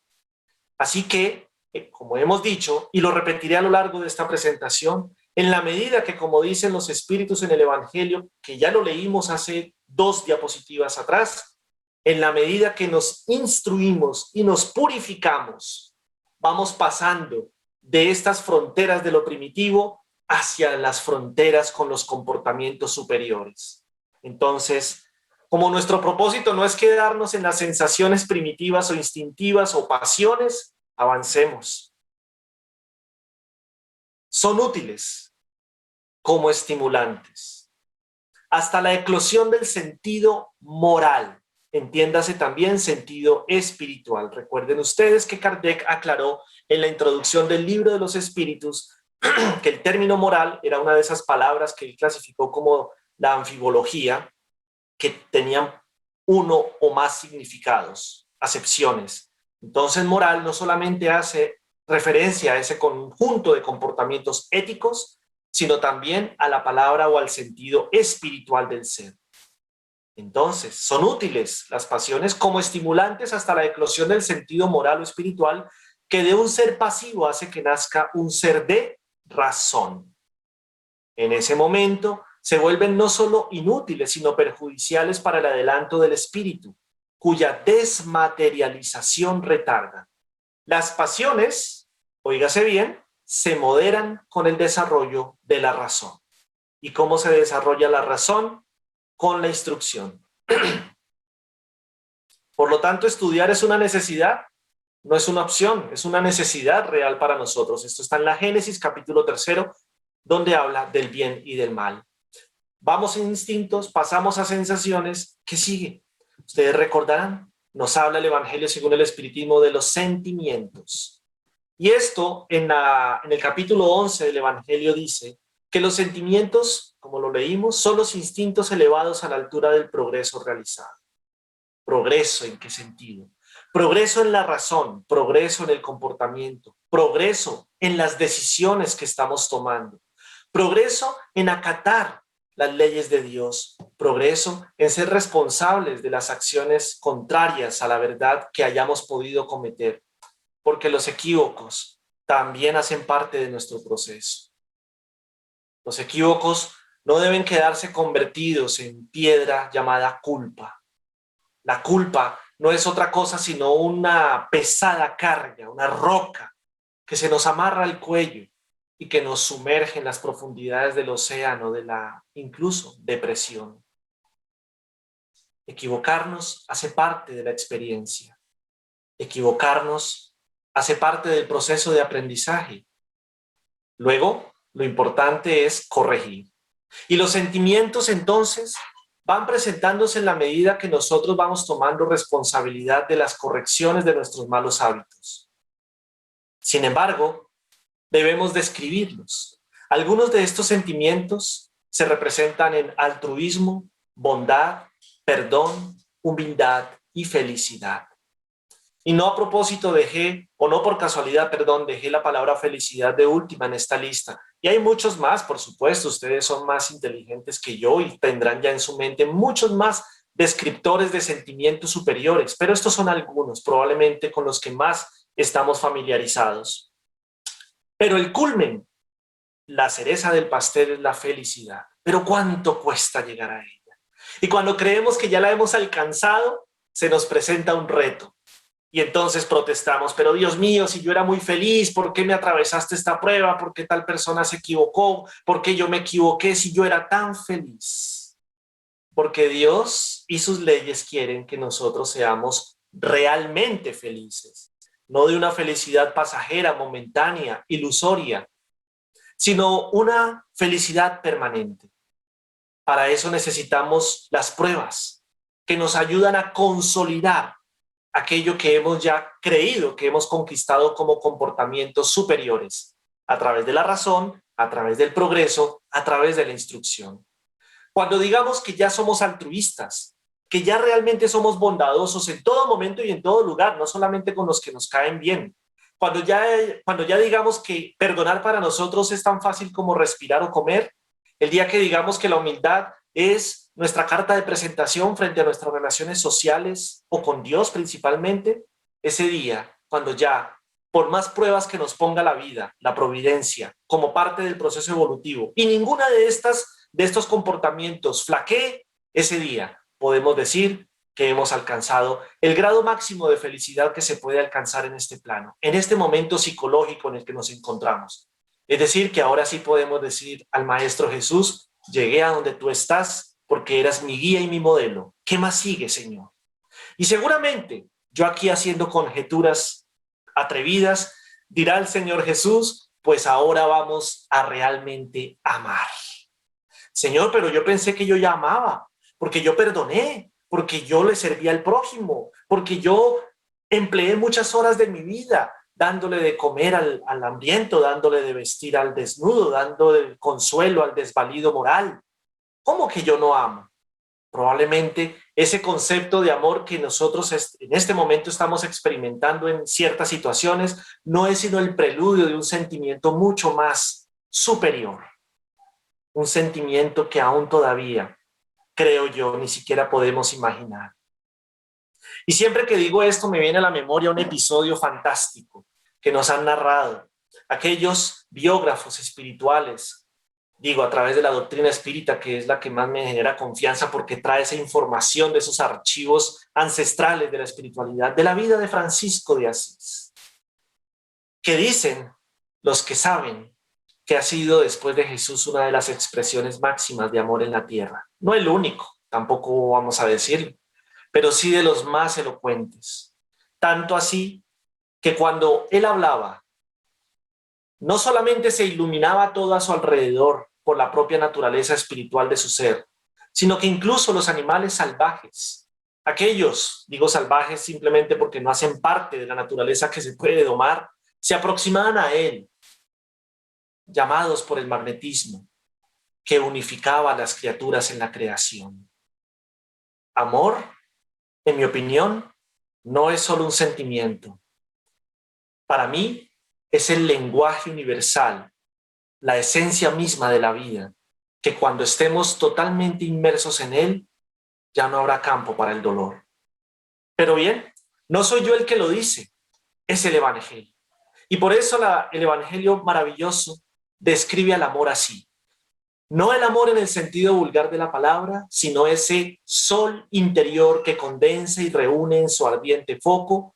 Speaker 3: Así que, como hemos dicho, y lo repetiré a lo largo de esta presentación, en la medida que, como dicen los espíritus en el Evangelio, que ya lo leímos hace 2 diapositivas atrás, en la medida que nos instruimos y nos purificamos, vamos pasando de estas fronteras de lo primitivo hacia las fronteras con los comportamientos superiores. Entonces, como nuestro propósito no es quedarnos en las sensaciones primitivas o instintivas o pasiones, avancemos. Son útiles como estimulantes. Hasta la eclosión del sentido moral, entiéndase también sentido espiritual. Recuerden ustedes que Kardec aclaró en la introducción del Libro de los Espíritus que el término moral era una de esas palabras que él clasificó como la anfibología, que tenían uno o más significados, acepciones. Entonces, moral no solamente hace referencia a ese conjunto de comportamientos éticos, sino también a la palabra o al sentido espiritual del ser. Entonces, son útiles las pasiones como estimulantes hasta la eclosión del sentido moral o espiritual, que de un ser pasivo hace que nazca un ser de razón. En ese momento se vuelven no solo inútiles, sino perjudiciales para el adelanto del espíritu, cuya desmaterialización retarda. Las pasiones, óigase bien, se moderan con el desarrollo de la razón. ¿Y cómo se desarrolla la razón? Con la instrucción. Por lo tanto, estudiar es una necesidad, no es una opción, es una necesidad real para nosotros. Esto está en la Génesis, capítulo 3, donde habla del bien y del mal. Vamos en instintos, pasamos a sensaciones. ¿Qué sigue? Ustedes recordarán, nos habla el Evangelio según el Espiritismo de los sentimientos. Y esto en el capítulo 11 del Evangelio dice que los sentimientos, como lo leímos, son los instintos elevados a la altura del progreso realizado. ¿Progreso en qué sentido? Progreso en la razón, progreso en el comportamiento, progreso en las decisiones que estamos tomando, progreso en acatar las leyes de Dios, progreso en ser responsables de las acciones contrarias a la verdad que hayamos podido cometer, porque los equívocos también hacen parte de nuestro proceso. Los equívocos no deben quedarse convertidos en piedra llamada culpa. La culpa no es otra cosa sino una pesada carga, una roca que se nos amarra al cuello y que nos sumerge en las profundidades del océano de la incluso depresión. Equivocarnos hace parte de la experiencia. Equivocarnos hace parte del proceso de aprendizaje. Luego, lo importante es corregir. Y los sentimientos entonces van presentándose en la medida que nosotros vamos tomando responsabilidad de las correcciones de nuestros malos hábitos. Sin embargo, debemos describirlos. Algunos de estos sentimientos se representan en altruismo, bondad, perdón, humildad y felicidad. Y no a propósito dejé, o no por casualidad, dejé la palabra felicidad de última en esta lista. Y hay muchos más, por supuesto, ustedes son más inteligentes que yo y tendrán ya en su mente muchos más descriptores de sentimientos superiores, pero estos son algunos, probablemente con los que más estamos familiarizados. Pero el culmen, la cereza del pastel es la felicidad. Pero ¿cuánto cuesta llegar a ella? Y cuando creemos que ya la hemos alcanzado, se nos presenta un reto. Y entonces protestamos, pero Dios mío, si yo era muy feliz, ¿por qué me atravesaste esta prueba? ¿Por qué tal persona se equivocó? ¿Por qué yo me equivoqué si yo era tan feliz? Porque Dios y sus leyes quieren que nosotros seamos realmente felices, no de una felicidad pasajera, momentánea, ilusoria, sino una felicidad permanente. Para eso necesitamos las pruebas que nos ayudan a consolidar aquello que hemos ya creído, que hemos conquistado como comportamientos superiores, a través de la razón, a través del progreso, a través de la instrucción. Cuando digamos que ya somos altruistas, que ya realmente somos bondadosos en todo momento y en todo lugar, no solamente con los que nos caen bien, cuando ya digamos que perdonar para nosotros es tan fácil como respirar o comer, el día que digamos que la humildad es nuestra carta de presentación frente a nuestras relaciones sociales o con Dios principalmente, ese día, cuando ya, por más pruebas que nos ponga la vida, la providencia, como parte del proceso evolutivo, y ninguna de estos comportamientos flaquee, ese día podemos decir que hemos alcanzado el grado máximo de felicidad que se puede alcanzar en este plano, en este momento psicológico en el que nos encontramos. Es decir, que ahora sí podemos decir al Maestro Jesús, llegué a donde tú estás porque eras mi guía y mi modelo. ¿Qué más sigue, Señor? Y seguramente, yo aquí haciendo conjeturas atrevidas, dirá el Señor Jesús, pues ahora vamos a realmente amar. Señor, pero yo pensé que yo ya amaba, porque yo perdoné, porque yo le servía al prójimo, porque yo empleé muchas horas de mi vida dándole de comer al hambriento, dándole de vestir al desnudo, dándole consuelo al desvalido moral. ¿Cómo que yo no amo? Probablemente ese concepto de amor que nosotros en este momento estamos experimentando en ciertas situaciones no es sino el preludio de un sentimiento mucho más superior. Un sentimiento que aún todavía, creo yo, ni siquiera podemos imaginar. Y siempre que digo esto me viene a la memoria un episodio fantástico que nos han narrado aquellos biógrafos espirituales, digo, a través de la doctrina espírita, que es la que más me genera confianza porque trae esa información de esos archivos ancestrales de la espiritualidad, de la vida de Francisco de Asís, que dicen los que saben que ha sido después de Jesús una de las expresiones máximas de amor en la tierra. No el único, tampoco vamos a decirlo, pero sí de los más elocuentes. Tanto así que cuando él hablaba, no solamente se iluminaba todo a su alrededor por la propia naturaleza espiritual de su ser, sino que incluso los animales salvajes, Aquellos, digo salvajes simplemente porque no hacen parte de la naturaleza que se puede domar, se aproximaban a él, llamados por el magnetismo que unificaba a las criaturas en la creación. Amor, en mi opinión, no es solo un sentimiento. Para mí, es el lenguaje universal, la esencia misma de la vida, que cuando estemos totalmente inmersos en él, ya no habrá campo para el dolor. Pero bien, no soy yo el que lo dice, es el Evangelio. Y por eso el Evangelio maravilloso describe al amor así. No el amor en el sentido vulgar de la palabra, sino ese sol interior que condensa y reúne en su ardiente foco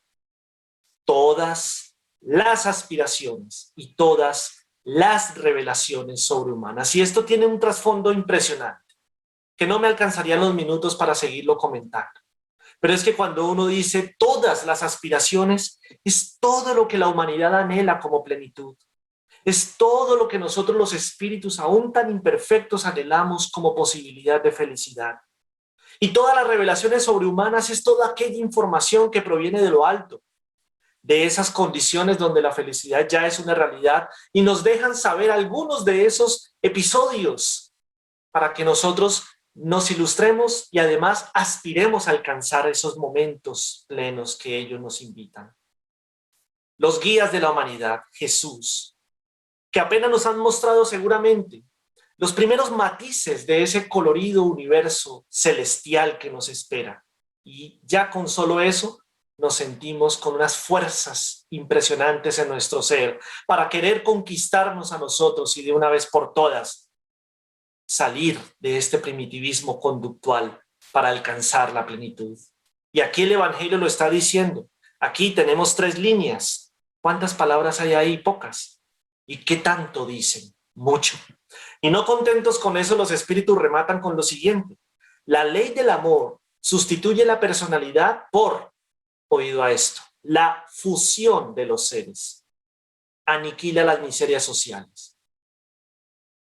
Speaker 3: todas las aspiraciones y todas las revelaciones sobrehumanas. Y esto tiene un trasfondo impresionante, que no me alcanzarían los minutos para seguirlo comentando. Pero es que cuando uno dice todas las aspiraciones, es todo lo que la humanidad anhela como plenitud. Es todo lo que nosotros los espíritus aún tan imperfectos anhelamos como posibilidad de felicidad. Y todas las revelaciones sobrehumanas es toda aquella información que proviene de lo alto, de esas condiciones donde la felicidad ya es una realidad y nos dejan saber algunos de esos episodios para que nosotros nos ilustremos y además aspiremos a alcanzar esos momentos plenos que ellos nos invitan. Los guías de la humanidad, Jesús, que apenas nos han mostrado seguramente los primeros matices de ese colorido universo celestial que nos espera. Y ya con solo eso nos sentimos con unas fuerzas impresionantes en nuestro ser para querer conquistarnos a nosotros y de una vez por todas salir de este primitivismo conductual para alcanzar la plenitud. Y aquí el Evangelio lo está diciendo. Aquí tenemos 3 líneas. ¿Cuántas palabras hay ahí? Pocas. ¿Y qué tanto dicen? Mucho. Y no contentos con eso, los espíritus rematan con lo siguiente. La ley del amor sustituye la personalidad por, oído a esto, la fusión de los seres. Aniquila las miserias sociales.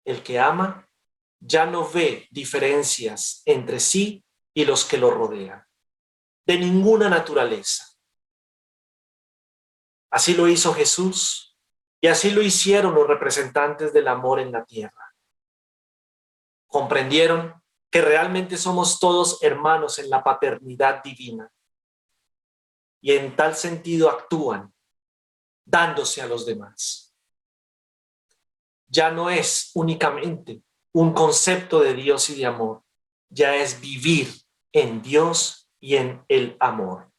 Speaker 3: El que ama ya no ve diferencias entre sí y los que lo rodean, de ninguna naturaleza. Así lo hizo Jesús y así lo hicieron los representantes del amor en la tierra. Comprendieron que realmente somos todos hermanos en la paternidad divina y en tal sentido actúan, dándose a los demás. Ya no es únicamente un concepto de Dios y de amor, ya es vivir en Dios y en el amor.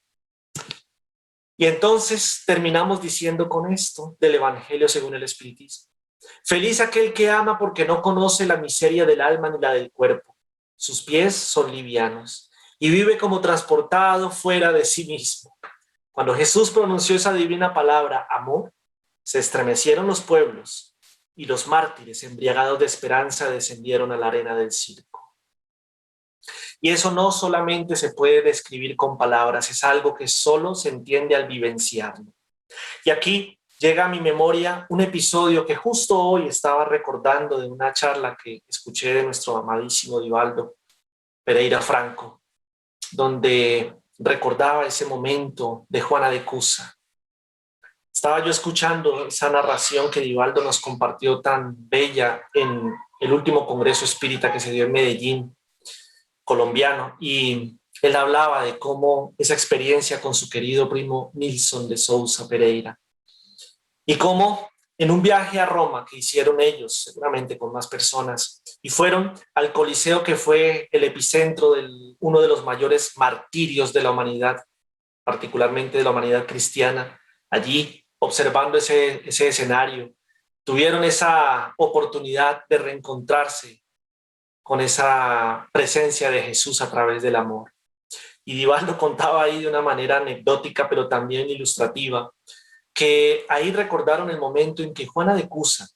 Speaker 3: Y entonces terminamos diciendo con esto del Evangelio según el Espiritismo. Feliz aquel que ama porque no conoce la miseria del alma ni la del cuerpo. Sus pies son livianos y vive como transportado fuera de sí mismo. Cuando Jesús pronunció esa divina palabra, amor, se estremecieron los pueblos y los mártires, embriagados de esperanza, descendieron a la arena del circo. Y eso no solamente se puede describir con palabras, es algo que solo se entiende al vivenciarlo. Y aquí llega a mi memoria un episodio que justo hoy estaba recordando de una charla que escuché de nuestro amadísimo Divaldo Pereira Franco, donde recordaba ese momento de Juana de Cusa. Estaba yo escuchando esa narración que Divaldo nos compartió tan bella en el último congreso espírita que se dio en Medellín, colombiano, y él hablaba de cómo esa experiencia con su querido primo Nilson de Sousa Pereira, y cómo en un viaje a Roma que hicieron ellos, seguramente con más personas, y fueron al Coliseo, que fue el epicentro de uno de los mayores martirios de la humanidad, particularmente de la humanidad cristiana. Allí, observando ese escenario, tuvieron esa oportunidad de reencontrarse con esa presencia de Jesús a través del amor. Y Divaldo contaba ahí de una manera anecdótica, pero también ilustrativa, que ahí recordaron el momento en que Juana de Cusa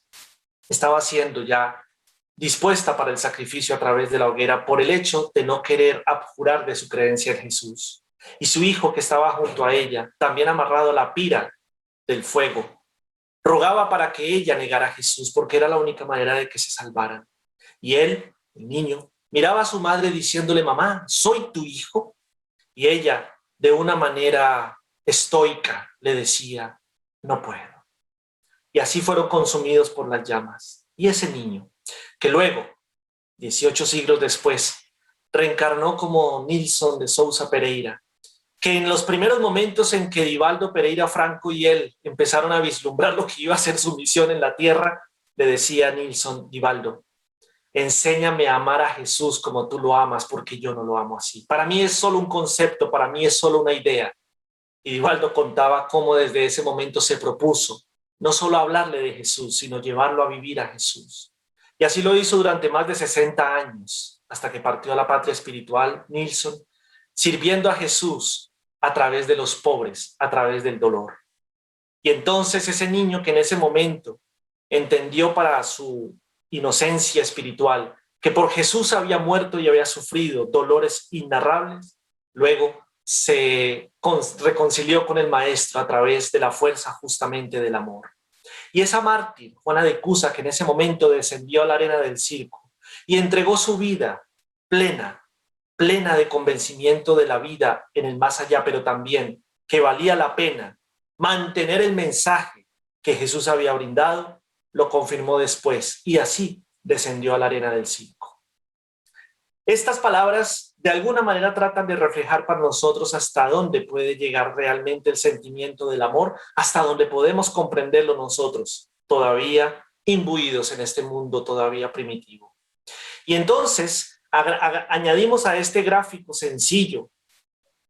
Speaker 3: estaba siendo ya dispuesta para el sacrificio a través de la hoguera por el hecho de no querer abjurar de su creencia en Jesús. Y su hijo, que estaba junto a ella, también amarrado a la pira del fuego, rogaba para que ella negara a Jesús, porque era la única manera de que se salvaran. Y él, el niño, miraba a su madre diciéndole: mamá, ¿soy tu hijo? Y ella, de una manera estoica, le decía, no puedo. Y así fueron consumidos por las llamas. Y ese niño, que luego, 18 siglos después, reencarnó como Nilson de Sousa Pereira, que en los primeros momentos en que Divaldo Pereira Franco y él empezaron a vislumbrar lo que iba a ser su misión en la tierra, le decía a Nilson: Divaldo, enséñame a amar a Jesús como tú lo amas, porque yo no lo amo así. Para mí es solo un concepto, para mí es solo una idea. Y Divaldo contaba cómo desde ese momento se propuso no solo hablarle de Jesús, sino llevarlo a vivir a Jesús. Y así lo hizo durante más de 60 años, hasta que partió a la patria espiritual, Nilson, sirviendo a Jesús a través de los pobres, a través del dolor. Y entonces ese niño que en ese momento entendió para su inocencia espiritual que por Jesús había muerto y había sufrido dolores inarrables, luego se reconcilió con el Maestro a través de la fuerza justamente del amor. Y esa mártir, Juana de Cusa, que en ese momento descendió a la arena del circo y entregó su vida plena de convencimiento de la vida en el más allá, pero también que valía la pena mantener el mensaje que Jesús había brindado, lo confirmó después y así descendió a la arena del circo. Estas palabras de alguna manera tratan de reflejar para nosotros hasta dónde puede llegar realmente el sentimiento del amor, hasta dónde podemos comprenderlo nosotros, todavía imbuidos en este mundo todavía primitivo. Y entonces añadimos a este gráfico sencillo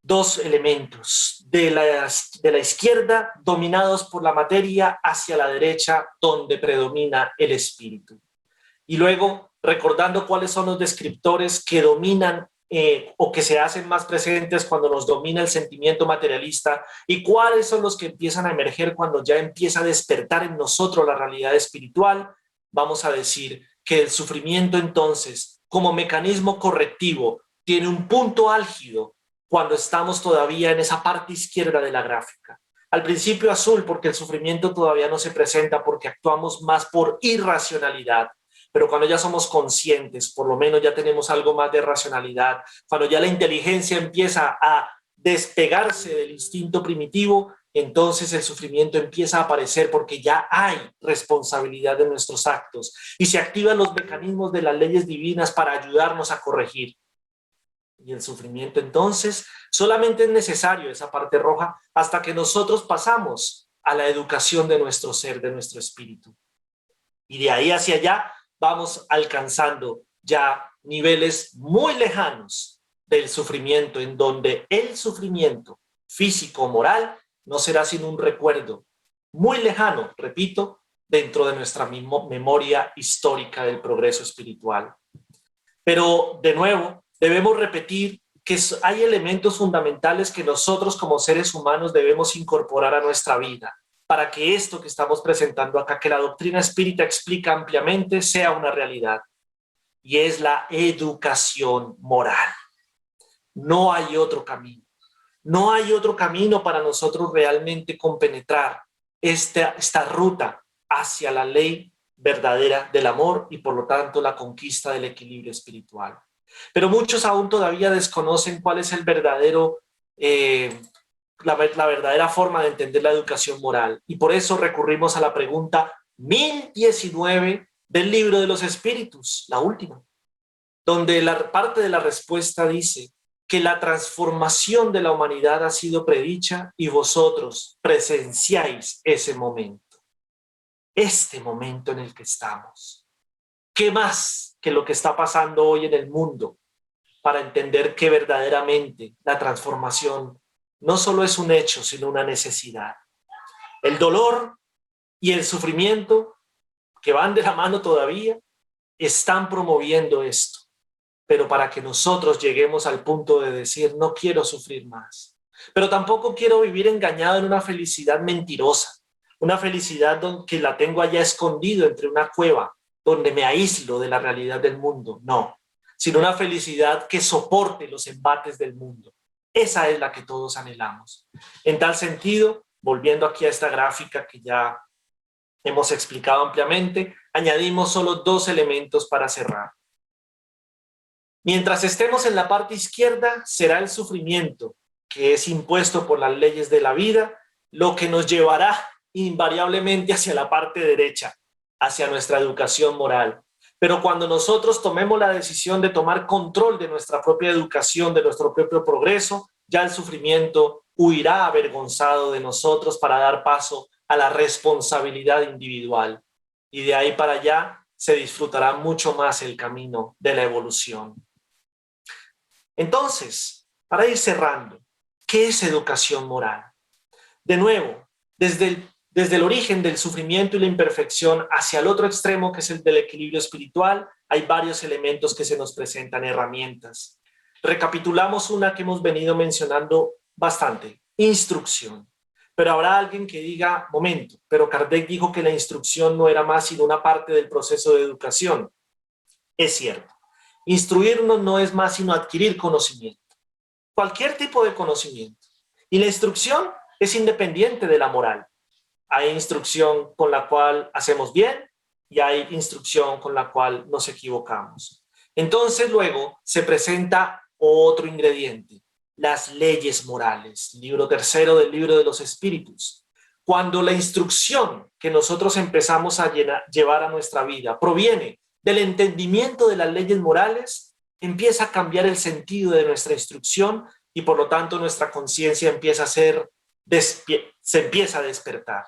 Speaker 3: dos elementos: de la izquierda, dominados por la materia, hacia la derecha, donde predomina el espíritu. Y luego, recordando cuáles son los descriptores que dominan o que se hacen más presentes cuando nos domina el sentimiento materialista, y cuáles son los que empiezan a emerger cuando ya empieza a despertar en nosotros la realidad espiritual, vamos a decir que el sufrimiento entonces, como mecanismo correctivo, tiene un punto álgido cuando estamos todavía en esa parte izquierda de la gráfica. Al principio azul, porque el sufrimiento todavía no se presenta, porque actuamos más por irracionalidad. Pero cuando ya somos conscientes, por lo menos ya tenemos algo más de racionalidad, cuando ya la inteligencia empieza a despegarse del instinto primitivo, entonces el sufrimiento empieza a aparecer porque ya hay responsabilidad de nuestros actos y se activan los mecanismos de las leyes divinas para ayudarnos a corregir. Y el sufrimiento entonces solamente es necesario, esa parte roja, hasta que nosotros pasamos a la educación de nuestro ser, de nuestro espíritu. Y de ahí hacia allá vamos alcanzando ya niveles muy lejanos del sufrimiento, en donde el sufrimiento físico-moral no será sino un recuerdo muy lejano, repito, dentro de nuestra memoria histórica del progreso espiritual. Pero de nuevo, debemos repetir que hay elementos fundamentales que nosotros como seres humanos debemos incorporar a nuestra vida para que esto que estamos presentando acá, que la doctrina espírita explica ampliamente, sea una realidad. Y es la educación moral. No hay otro camino. No hay otro camino para nosotros realmente compenetrar esta ruta hacia la ley verdadera del amor y por lo tanto la conquista del equilibrio espiritual. Pero muchos aún todavía desconocen cuál es el verdadero, la verdadera forma de entender la educación moral. Y por eso recurrimos a la pregunta 1019 del Libro de los Espíritus, la última, donde la parte de la respuesta dice que la transformación de la humanidad ha sido predicha y vosotros presenciáis ese momento. Este momento en el que estamos. ¿Qué más que lo que está pasando hoy en el mundo para entender que verdaderamente la transformación no solo es un hecho, sino una necesidad? El dolor y el sufrimiento, que van de la mano todavía, están promoviendo esto. Pero para que nosotros lleguemos al punto de decir, no quiero sufrir más, pero tampoco quiero vivir engañado en una felicidad mentirosa, una felicidad que la tengo allá escondido entre una cueva, donde me aíslo de la realidad del mundo. No, sino una felicidad que soporte los embates del mundo. Esa es la que todos anhelamos. En tal sentido, volviendo aquí a esta gráfica que ya hemos explicado ampliamente, añadimos solo dos elementos para cerrar. Mientras estemos en la parte izquierda, será el sufrimiento que es impuesto por las leyes de la vida, lo que nos llevará invariablemente hacia la parte derecha, hacia nuestra educación moral. Pero cuando nosotros tomemos la decisión de tomar control de nuestra propia educación, de nuestro propio progreso, ya el sufrimiento huirá avergonzado de nosotros para dar paso a la responsabilidad individual. Y de ahí para allá se disfrutará mucho más el camino de la evolución. Entonces, para ir cerrando, ¿qué es educación moral? De nuevo, desde el origen del sufrimiento y la imperfección hacia el otro extremo, que es el del equilibrio espiritual, hay varios elementos que se nos presentan, herramientas. Recapitulamos una que hemos venido mencionando bastante: instrucción. Pero habrá alguien que diga, momento, pero Kardec dijo que la instrucción no era más sino una parte del proceso de educación. Es cierto. Instruirnos no es más sino adquirir conocimiento. Cualquier tipo de conocimiento. Y la instrucción es independiente de la moral. Hay instrucción con la cual hacemos bien y hay instrucción con la cual nos equivocamos. Entonces luego se presenta otro ingrediente: las leyes morales. Libro tercero del Libro de los Espíritus. Cuando la instrucción que nosotros empezamos a llevar a nuestra vida proviene del entendimiento de las leyes morales, empieza a cambiar el sentido de nuestra instrucción y por lo tanto nuestra conciencia empieza a se empieza a despertar.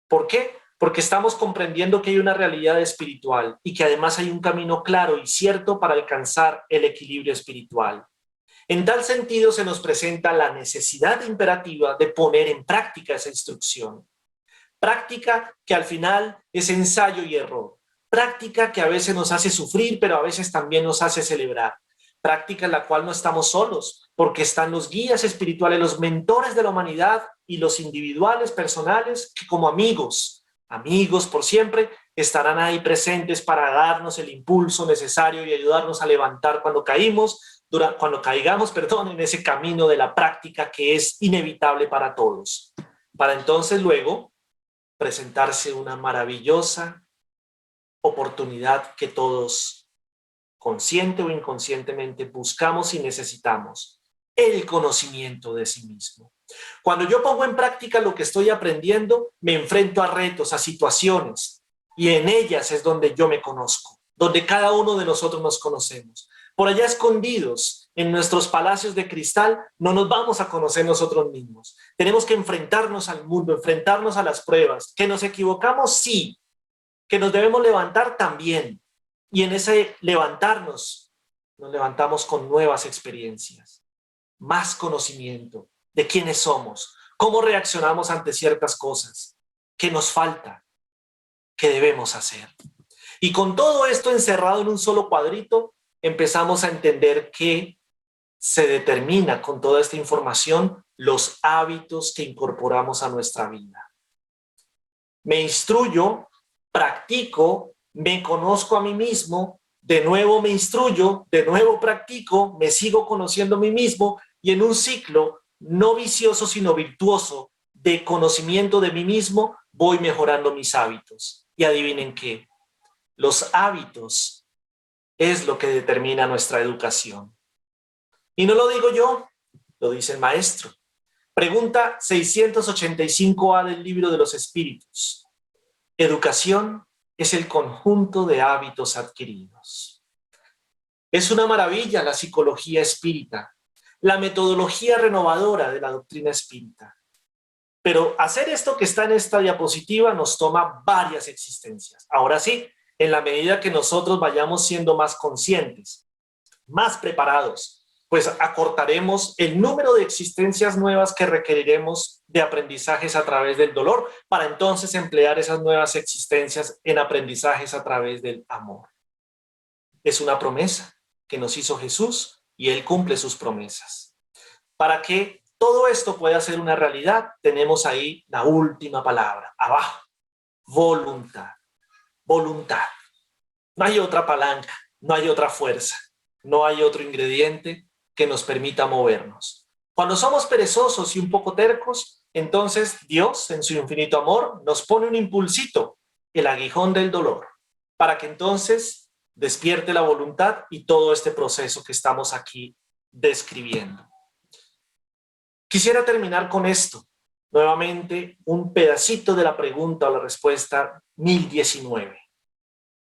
Speaker 3: ¿Por qué? Porque estamos comprendiendo que hay una realidad espiritual y que además hay un camino claro y cierto para alcanzar el equilibrio espiritual. En tal sentido se nos presenta la necesidad imperativa de poner en práctica esa instrucción. Práctica que al final es ensayo y error. Práctica que a veces nos hace sufrir, pero a veces también nos hace celebrar. Práctica en la cual no estamos solos, porque están los guías espirituales, los mentores de la humanidad y los individuales, personales, que como amigos por siempre, estarán ahí presentes para darnos el impulso necesario y ayudarnos a levantar cuando caigamos, en ese camino de la práctica que es inevitable para todos. Para entonces luego presentarse una maravillosa oportunidad que todos, consciente o inconscientemente, buscamos y necesitamos: el conocimiento de sí mismo. Cuando yo pongo en práctica lo que estoy aprendiendo, me enfrento a retos, a situaciones, y en ellas es donde yo me conozco, donde cada uno de nosotros nos conocemos. Por allá escondidos, en nuestros palacios de cristal, no nos vamos a conocer nosotros mismos. Tenemos que enfrentarnos al mundo, enfrentarnos a las pruebas. ¿Que nos equivocamos? Sí. ¿Que nos debemos levantar? También. Y en ese levantarnos, nos levantamos con nuevas experiencias, más conocimiento de quiénes somos, cómo reaccionamos ante ciertas cosas, qué nos falta, qué debemos hacer. Y con todo esto encerrado en un solo cuadrito, empezamos a entender que se determina con toda esta información los hábitos que incorporamos a nuestra vida. Me instruyo, practico, me conozco a mí mismo, de nuevo me instruyo, de nuevo practico, me sigo conociendo a mí mismo, y en un ciclo no vicioso sino virtuoso de conocimiento de mí mismo voy mejorando mis hábitos. Y adivinen qué, los hábitos es lo que determina nuestra educación. Y no lo digo yo, lo dice el maestro. Pregunta 685A del Libro de los Espíritus. Educación es el conjunto de hábitos adquiridos. Es una maravilla la psicología espírita, la metodología renovadora de la doctrina espírita. Pero hacer esto que está en esta diapositiva nos toma varias existencias. Ahora sí, en la medida que nosotros vayamos siendo más conscientes, más preparados, pues acortaremos el número de existencias nuevas que requeriremos de aprendizajes a través del dolor, para entonces emplear esas nuevas existencias en aprendizajes a través del amor. Es una promesa que nos hizo Jesús y Él cumple sus promesas. Para que todo esto pueda ser una realidad, tenemos ahí la última palabra, abajo: voluntad. Voluntad. No hay otra palanca, no hay otra fuerza, no hay otro ingrediente que nos permita movernos. Cuando somos perezosos y un poco tercos, entonces Dios, en su infinito amor, nos pone un impulsito, el aguijón del dolor, para que entonces despierte la voluntad y todo este proceso que estamos aquí describiendo. Quisiera terminar con esto. Nuevamente, un pedacito de la pregunta o la respuesta 1019.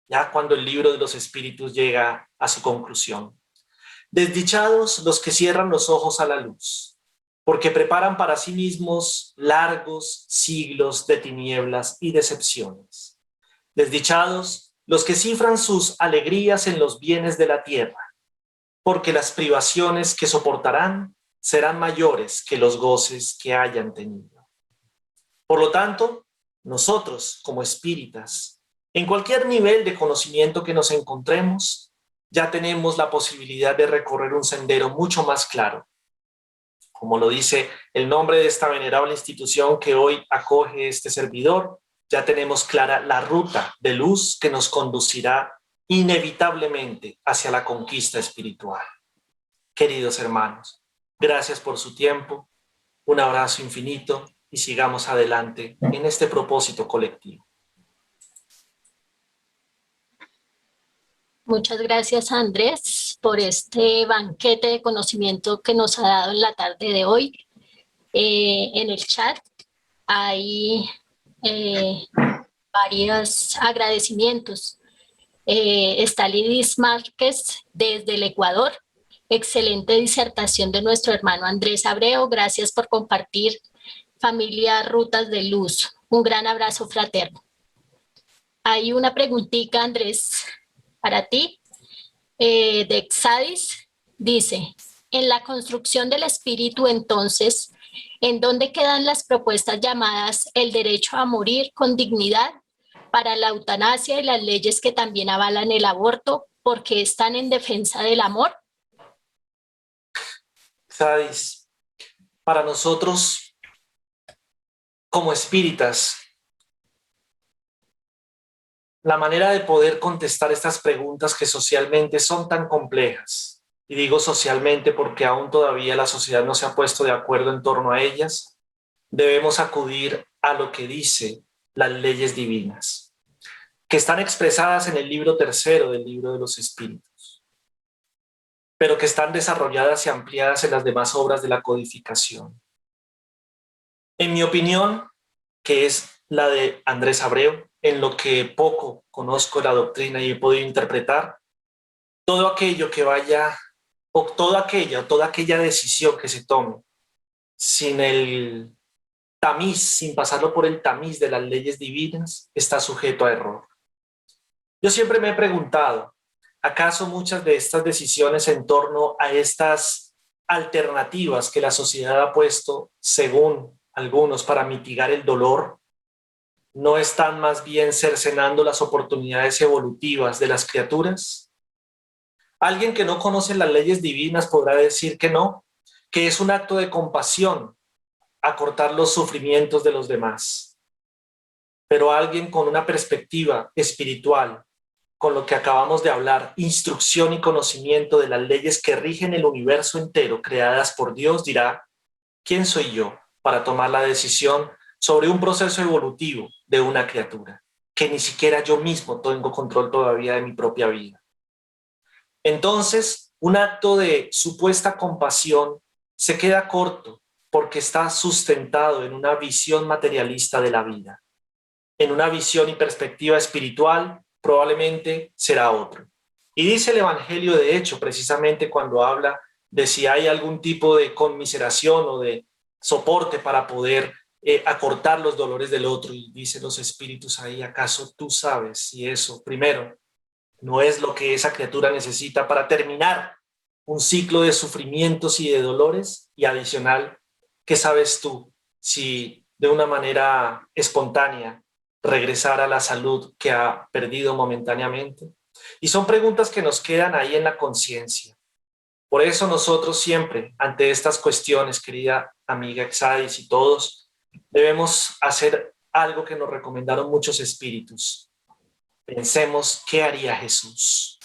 Speaker 3: Ya cuando el libro de los espíritus llega a su conclusión. Desdichados los que cierran los ojos a la luz, porque preparan para sí mismos largos siglos de tinieblas y decepciones. Desdichados los que cifran sus alegrías en los bienes de la tierra, porque las privaciones que soportarán serán mayores que los goces que hayan tenido. Por lo tanto, nosotros como espíritas, en cualquier nivel de conocimiento que nos encontremos, ya tenemos la posibilidad de recorrer un sendero mucho más claro. Como lo dice el nombre de esta venerable institución que hoy acoge este servidor, ya tenemos clara la ruta de luz que nos conducirá inevitablemente hacia la conquista espiritual. Queridos hermanos, gracias por su tiempo, un abrazo infinito y sigamos adelante en este propósito colectivo.
Speaker 1: Muchas gracias, Andrés, por este banquete de conocimiento que nos ha dado en la tarde de hoy. En el chat hay varios agradecimientos. Está Lidis Márquez desde el Ecuador. Excelente disertación de nuestro hermano Andrés Abreu. Gracias por compartir, familia Rutas de Luz. Un gran abrazo fraterno. Hay una preguntita, Andrés, para ti, de Xadis. Dice, en la construcción del espíritu, entonces, ¿en dónde quedan las propuestas llamadas el derecho a morir con dignidad, para la eutanasia y las leyes que también avalan el aborto, porque están en defensa del amor?
Speaker 3: Xadis, para nosotros, como espíritas, la manera de poder contestar estas preguntas que socialmente son tan complejas, y digo socialmente porque aún todavía la sociedad no se ha puesto de acuerdo en torno a ellas, debemos acudir a lo que dice las leyes divinas, que están expresadas en el libro tercero del libro de los espíritus, pero que están desarrolladas y ampliadas en las demás obras de la codificación. En mi opinión, que es la de Andrés Abreu, en lo que poco conozco la doctrina y he podido interpretar, todo aquello que vaya, o toda aquella decisión que se tome sin el tamiz, sin pasarlo por el tamiz de las leyes divinas, está sujeto a error. Yo siempre me he preguntado, ¿acaso muchas de estas decisiones en torno a estas alternativas que la sociedad ha puesto, según algunos, para mitigar el dolor, no están más bien cercenando las oportunidades evolutivas de las criaturas? Alguien que no conoce las leyes divinas podrá decir que no, que es un acto de compasión acortar los sufrimientos de los demás. Pero alguien con una perspectiva espiritual, con lo que acabamos de hablar, instrucción y conocimiento de las leyes que rigen el universo entero creadas por Dios, dirá, ¿quién soy yo para tomar la decisión sobre un proceso evolutivo de una criatura, que ni siquiera yo mismo tengo control todavía de mi propia vida? Entonces, un acto de supuesta compasión se queda corto porque está sustentado en una visión materialista de la vida. En una visión y perspectiva espiritual, probablemente será otro. Y dice el Evangelio, de hecho, precisamente cuando habla de si hay algún tipo de conmiseración o de soporte para poder acortar los dolores del otro, y dicen los espíritus ahí, ¿acaso tú sabes si eso, primero, no es lo que esa criatura necesita para terminar un ciclo de sufrimientos y de dolores? Y adicional, ¿qué sabes tú si de una manera espontánea regresar a la salud que ha perdido momentáneamente? Y son preguntas que nos quedan ahí en la conciencia. Por eso nosotros siempre, ante estas cuestiones, querida amiga Xadis y todos, debemos hacer algo que nos recomendaron muchos espíritus. Pensemos, ¿qué haría Jesús?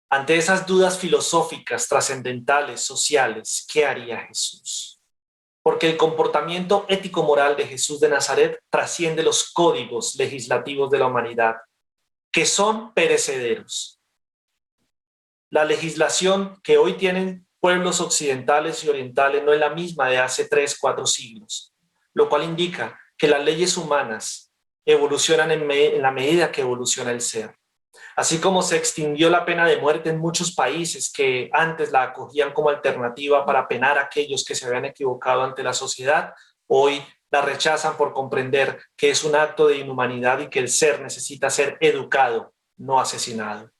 Speaker 3: Ante esas dudas filosóficas, trascendentales, sociales, ¿qué haría Jesús? Porque el comportamiento ético-moral de Jesús de Nazaret trasciende los códigos legislativos de la humanidad, que son perecederos. La legislación que hoy tienen pueblos occidentales y orientales no es la misma de hace 3, 4 siglos, lo cual indica que las leyes humanas evolucionan en la medida que evoluciona el ser. Así como se extinguió la pena de muerte en muchos países que antes la acogían como alternativa para penar a aquellos que se habían equivocado ante la sociedad, hoy la rechazan por comprender que es un acto de inhumanidad y que el ser necesita ser educado, no asesinado.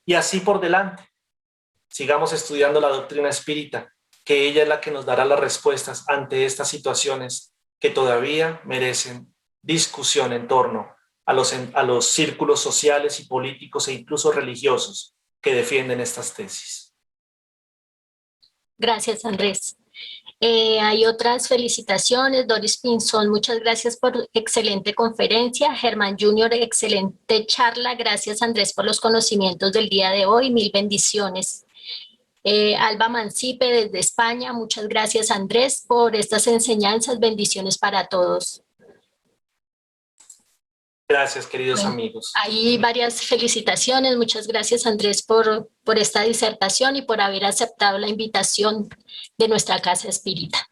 Speaker 3: Y así por delante. Sigamos estudiando la doctrina espírita, que ella es la que nos dará las respuestas ante estas situaciones que todavía merecen discusión en torno a los círculos sociales y políticos e incluso religiosos que defienden estas tesis.
Speaker 1: Gracias, Andrés. Hay otras felicitaciones. Doris Pinzón, muchas gracias por excelente conferencia. Germán Junior, excelente charla. Gracias, Andrés, por los conocimientos del día de hoy. Mil bendiciones. Alba Mancipe desde España, muchas gracias, Andrés, por estas enseñanzas. Bendiciones para todos.
Speaker 3: Gracias, queridos
Speaker 1: Bueno,
Speaker 3: amigos.
Speaker 1: hay varias felicitaciones. Muchas gracias, Andrés, por esta disertación y por haber aceptado la invitación de nuestra Casa Espírita.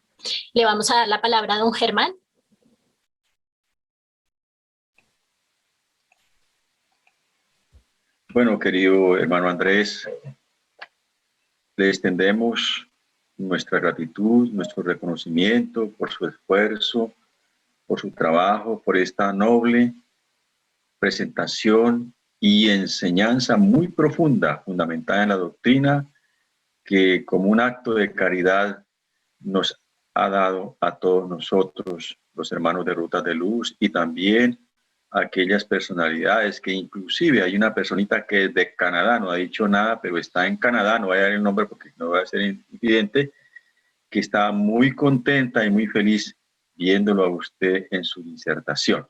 Speaker 1: Le vamos a dar la palabra a don Germán.
Speaker 4: Bueno, querido hermano Andrés, le extendemos nuestra gratitud, nuestro reconocimiento por su esfuerzo, por su trabajo, por esta noble presentación y enseñanza muy profunda, fundamentada en la doctrina, que como un acto de caridad nos ha dado a todos nosotros, los hermanos de Rutas de Luz, y también a aquellas personalidades que inclusive hay una personita que es de Canadá, no ha dicho nada, pero está en Canadá, no voy a dar el nombre porque no va a ser invidente, que está muy contenta y muy feliz viéndolo a usted en su disertación.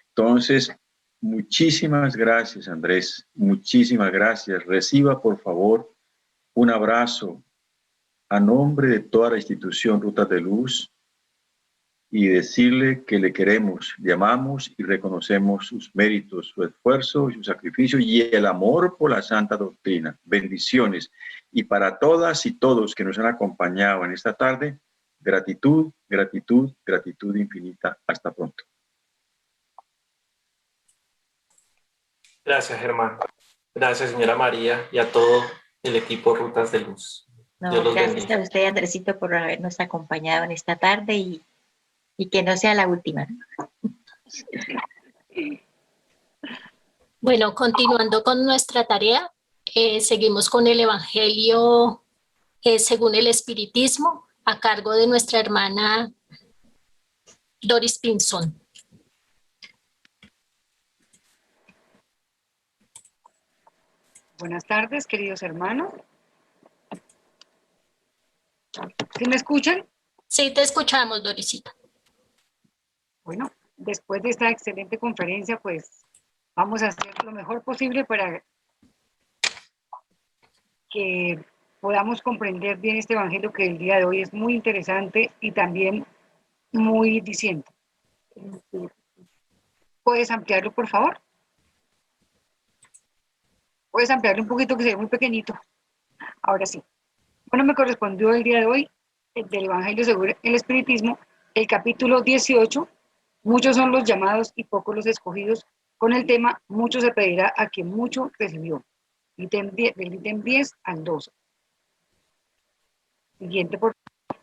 Speaker 4: Entonces, muchísimas gracias, Andrés, muchísimas gracias. Reciba, por favor, un abrazo a nombre de toda la institución Rutas de Luz y decirle que le queremos, le amamos y reconocemos sus méritos, su esfuerzo y su sacrificio y el amor por la Santa Doctrina. Bendiciones. Y para todas y todos que nos han acompañado en esta tarde, gratitud, gratitud, gratitud infinita. Hasta pronto.
Speaker 3: Gracias, Germán. Gracias, señora María, y a todo el equipo Rutas de Luz.
Speaker 5: No,
Speaker 3: Dios los
Speaker 5: gracias
Speaker 3: bendiga.
Speaker 5: a usted, Andresito, por habernos acompañado en esta tarde y que no sea la última.
Speaker 1: Bueno, continuando con nuestra tarea, seguimos con el Evangelio según el Espiritismo, a cargo de nuestra hermana Doris Pinzón.
Speaker 6: Buenas tardes, queridos hermanos. ¿Sí me escuchan?
Speaker 1: Sí, te escuchamos, Dorisita.
Speaker 6: Bueno, después de esta excelente conferencia, pues vamos a hacer lo mejor posible para que podamos comprender bien este evangelio que el día de hoy es muy interesante y también muy diciente. ¿Puedes ampliarlo, por favor? Puedes ampliarlo un poquito, que se ve muy pequeñito. Ahora sí. Bueno, me correspondió el día de hoy del Evangelio según el Espiritismo, el capítulo 18, muchos son los llamados y pocos los escogidos, con el tema mucho se pedirá a quien mucho recibió, del ítem 10 al 12. Siguiente, por favor.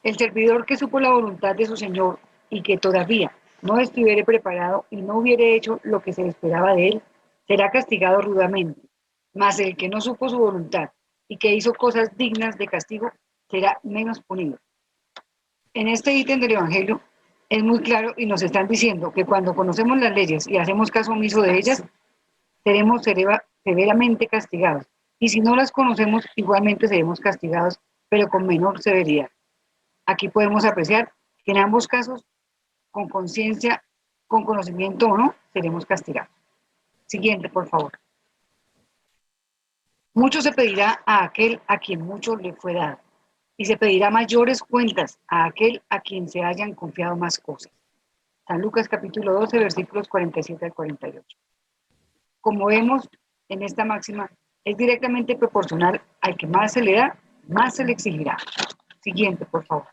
Speaker 6: El servidor que supo la voluntad de su Señor y que todavía no estuviere preparado y no hubiere hecho lo que se esperaba de él, será castigado rudamente. Mas el que no supo su voluntad y que hizo cosas dignas de castigo, será menos punido. En este ítem del Evangelio es muy claro y nos están diciendo que cuando conocemos las leyes y hacemos caso omiso de ellas, seremos severamente castigados. Y si no las conocemos, igualmente seremos castigados, pero con menor severidad. Aquí podemos apreciar que en ambos casos, con conciencia, con conocimiento o no, seremos castigados. Siguiente, por favor. Mucho se pedirá a aquel a quien mucho le fue dado, y se pedirá mayores cuentas a aquel a quien se hayan confiado más cosas. San Lucas capítulo 12, versículos 47 al 48. como vemos en esta máxima, es directamente proporcional al que más se le da, más se le exigirá. Siguiente, por favor.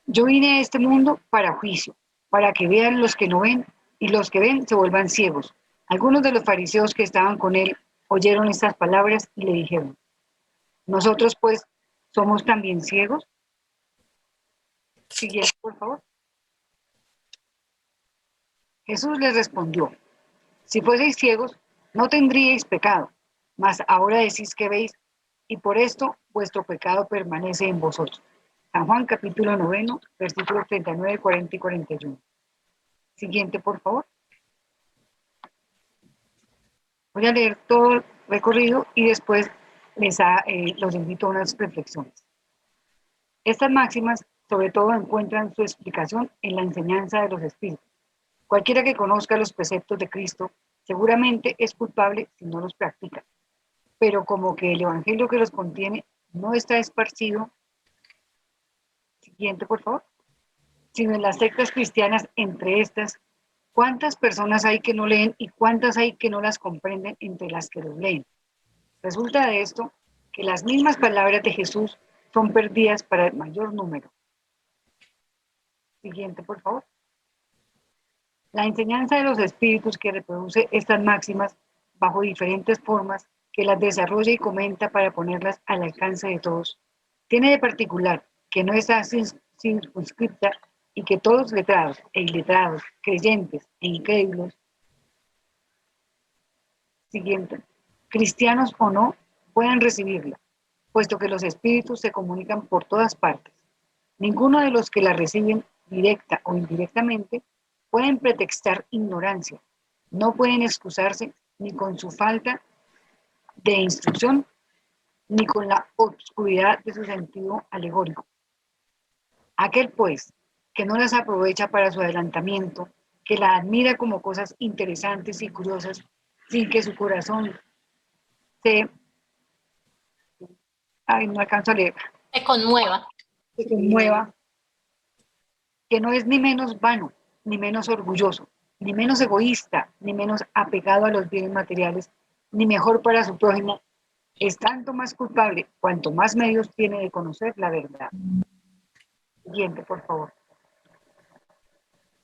Speaker 6: Yo vine a este mundo para juicio, para que vean los que no ven y los que ven se vuelvan ciegos. Algunos de los fariseos que estaban con él oyeron estas palabras y le dijeron: ¿nosotros pues somos también ciegos? Siguiente, por favor. Jesús les respondió: si fueseis ciegos, no tendríais pecado, mas ahora decís que veis, y por esto vuestro pecado permanece en vosotros. San Juan capítulo 9, versículos 39, 40 y 41. Siguiente, por favor. Voy a leer todo el recorrido y después los invito a unas reflexiones. Estas máximas, sobre todo, encuentran su explicación en la enseñanza de los espíritus. Cualquiera que conozca los preceptos de Cristo seguramente es culpable si no los practica, pero como que el evangelio que los contiene no está esparcido, siguiente por favor, sino en las sectas cristianas. Entre estas, ¿cuántas personas hay que no leen y cuántas hay que no las comprenden entre las que los leen? Resulta de esto que las mismas palabras de Jesús son perdidas para el mayor número. Siguiente por favor. La enseñanza de los espíritus, que reproduce estas máximas bajo diferentes formas, que las desarrolla y comenta para ponerlas al alcance de todos, tiene de particular que no está circunscripta y que todos letrados e iletrados, creyentes e incrédulos, siguiente, cristianos o no, pueden recibirla, puesto que los espíritus se comunican por todas partes. Ninguno de los que la reciben, directa o indirectamente, pueden pretextar ignorancia, no pueden excusarse ni con su falta de instrucción, ni con la obscuridad de su sentido alegórico. Aquel, pues, que no las aprovecha para su adelantamiento, que la admira como cosas interesantes y curiosas, sin que su corazón se... Ay, no alcanzo a leer.
Speaker 1: Se conmueva.
Speaker 6: Se conmueva, que no es ni menos vano, ni menos orgulloso, ni menos egoísta, ni menos apegado a los bienes materiales, ni mejor para su prójimo, es tanto más culpable cuanto más medios tiene de conocer la verdad. Siguiente, por favor.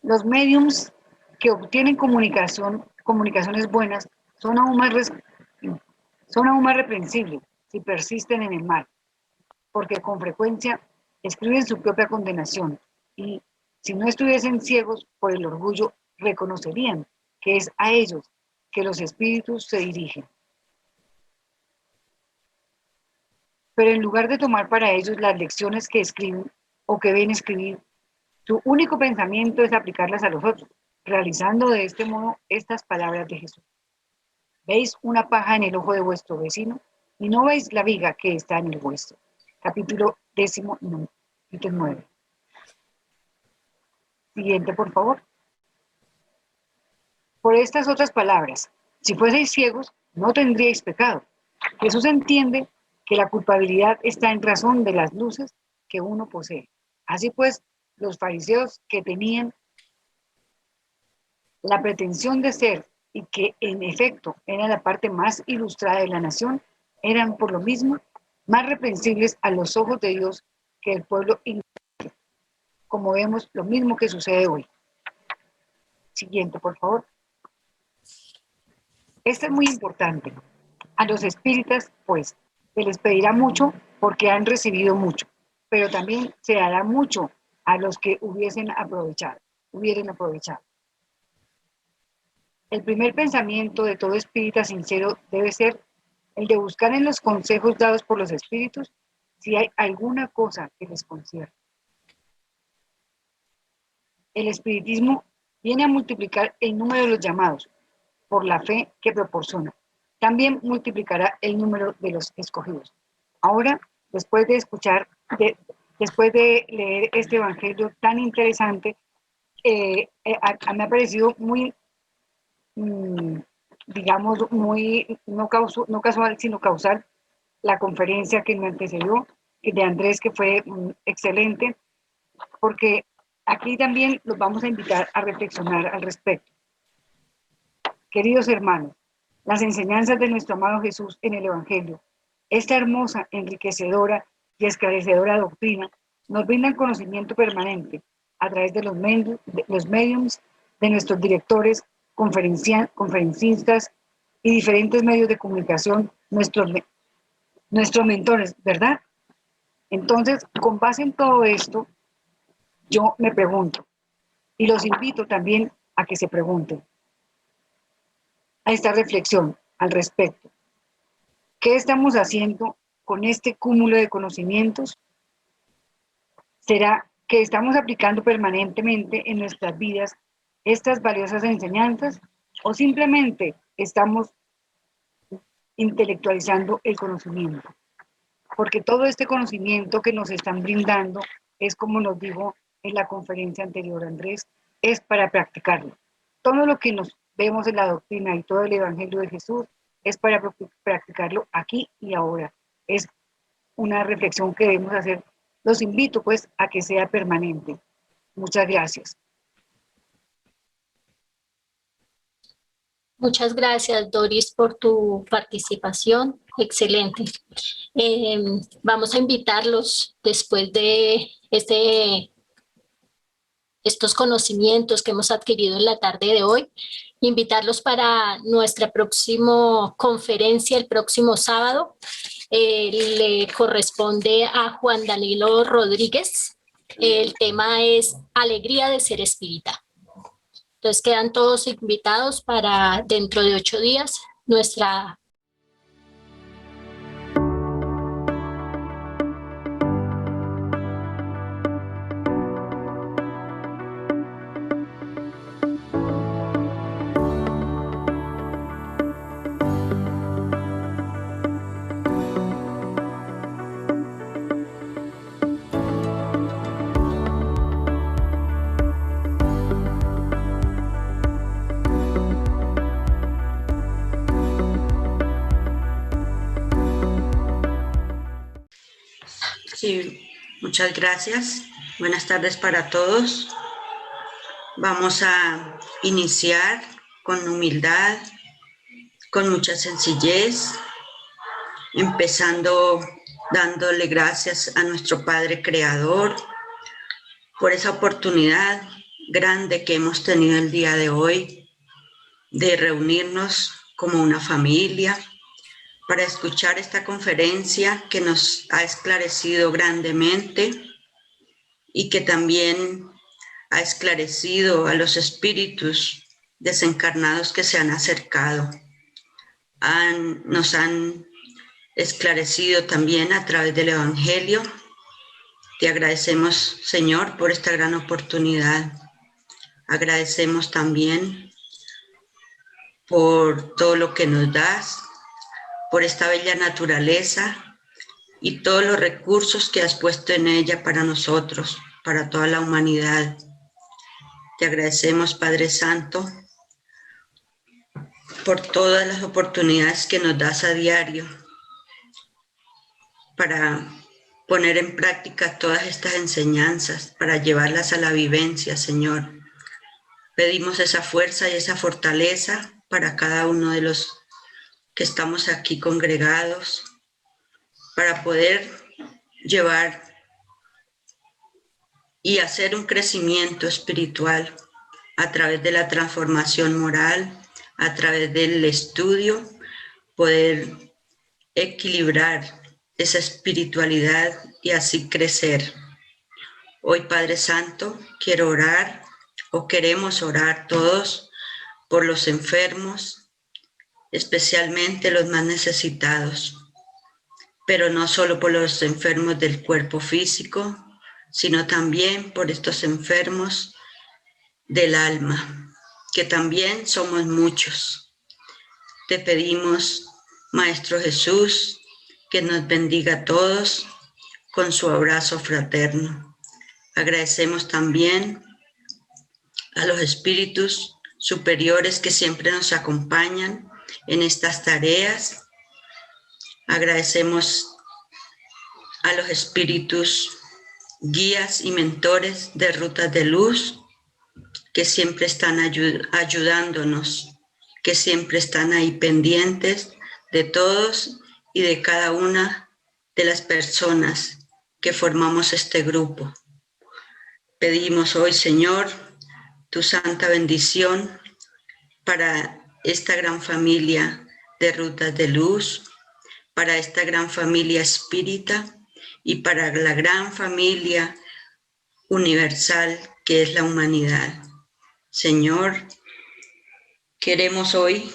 Speaker 6: Los médiums que obtienen comunicaciones buenas son aún más reprensibles si persisten en el mal, porque con frecuencia escriben su propia condenación y, si no estuviesen ciegos por el orgullo, reconocerían que es a ellos que los espíritus se dirigen. Pero en lugar de tomar para ellos las lecciones que escriben o que ven escribir, su único pensamiento es aplicarlas a los otros, realizando de este modo estas palabras de Jesús: ¿veis una paja en el ojo de vuestro vecino y no veis la viga que está en el vuestro? Capítulo 19. Siguiente, por favor. Por estas otras palabras, si fueseis ciegos, no tendríais pecado. Jesús entiende que la culpabilidad está en razón de las luces que uno posee. Así pues, los fariseos, que tenían la pretensión de ser y que en efecto era la parte más ilustrada de la nación, eran por lo mismo más reprensibles a los ojos de Dios que el pueblo ignorante, como vemos lo mismo que sucede hoy. Siguiente, por favor. Esto es muy importante. A los espíritas, pues, se les pedirá mucho porque han recibido mucho, pero también se dará mucho a los que hubieran aprovechado. El primer pensamiento de todo espírita sincero debe ser el de buscar en los consejos dados por los espíritus si hay alguna cosa que les concierne. El espiritismo viene a multiplicar el número de los llamados por la fe que proporciona. También multiplicará el número de los escogidos. Ahora, después de leer este evangelio tan interesante, me ha parecido muy, digamos, muy, no casual, sino causal, la conferencia que me antecedió, de Andrés, que fue excelente, porque Aquí también los vamos a invitar a reflexionar al respecto. Queridos hermanos, las enseñanzas de nuestro amado Jesús en el Evangelio, esta hermosa, enriquecedora y esclarecedora doctrina, nos brindan conocimiento permanente a través de los mediums, de nuestros directores, conferencistas y diferentes medios de comunicación, nuestros mentores, ¿verdad? Entonces, con base en todo esto, yo me pregunto, y los invito también a que se pregunten, a esta reflexión al respecto. ¿Qué estamos haciendo con este cúmulo de conocimientos? ¿Será que estamos aplicando permanentemente en nuestras vidas estas valiosas enseñanzas o simplemente estamos intelectualizando el conocimiento? Porque todo este conocimiento que nos están brindando es, como nos dijo en la conferencia anterior Andrés, es para practicarlo. Todo lo que nos vemos en la doctrina y todo el Evangelio de Jesús es para practicarlo aquí y ahora. Es una reflexión que debemos hacer. Los invito pues a que sea permanente. Muchas gracias.
Speaker 1: Muchas gracias, Doris, por tu participación. Excelente. Vamos a invitarlos después de estos conocimientos que hemos adquirido en la tarde de hoy, invitarlos para nuestra próxima conferencia el próximo sábado. Le corresponde a Juan Danilo Rodríguez. El tema es Alegría de ser espírita. Entonces quedan todos invitados para dentro de 8 días nuestra
Speaker 7: Sí, muchas gracias. Buenas tardes para todos. Vamos a iniciar con humildad, con mucha sencillez, empezando dándole gracias a nuestro Padre Creador por esa oportunidad grande que hemos tenido el día de hoy de reunirnos como una familia para escuchar esta conferencia que nos ha esclarecido grandemente y que también ha esclarecido a los espíritus desencarnados que se han acercado. Nos han esclarecido también a través del Evangelio. Te agradecemos, Señor, por esta gran oportunidad. Agradecemos también por todo lo que nos das, por esta bella naturaleza y todos los recursos que has puesto en ella para nosotros, para toda la humanidad. Te agradecemos, Padre Santo, por todas las oportunidades que nos das a diario para poner en práctica todas estas enseñanzas, para llevarlas a la vivencia, Señor. Pedimos esa fuerza y esa fortaleza para cada uno de los que estamos aquí congregados, para poder llevar y hacer un crecimiento espiritual a través de la transformación moral, a través del estudio, poder equilibrar esa espiritualidad y así crecer. Hoy, Padre Santo, quiero orar, o queremos orar todos, por los enfermos, especialmente los más necesitados, pero no solo por los enfermos del cuerpo físico, sino también por estos enfermos del alma, que también somos muchos. Te pedimos, Maestro Jesús, que nos bendiga a todos con su abrazo fraterno. Agradecemos también a los espíritus superiores que siempre nos acompañan en estas tareas. Agradecemos a los espíritus guías y mentores de Rutas de Luz, que siempre están ayudándonos, que siempre están ahí pendientes de todos y de cada una de las personas que formamos este grupo. Pedimos hoy, Señor, tu santa bendición para esta gran familia de Rutas de Luz, para esta gran familia espírita y para la gran familia universal que es la humanidad. Señor, queremos hoy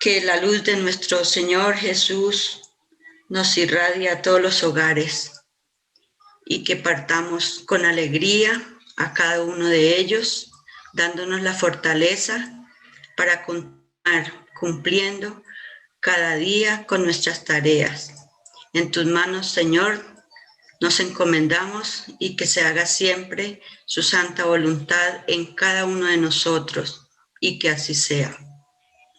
Speaker 7: que la luz de nuestro Señor Jesús nos irradie a todos los hogares y que partamos con alegría a cada uno de ellos, dándonos la fortaleza para continuar cumpliendo cada día con nuestras tareas. En tus manos, Señor, nos encomendamos y que se haga siempre su santa voluntad en cada uno de nosotros y que así sea.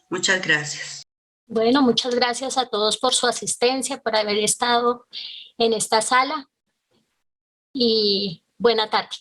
Speaker 7: Muchas gracias.
Speaker 1: Bueno, muchas gracias a todos por su asistencia, por haber estado en esta sala y buena tarde.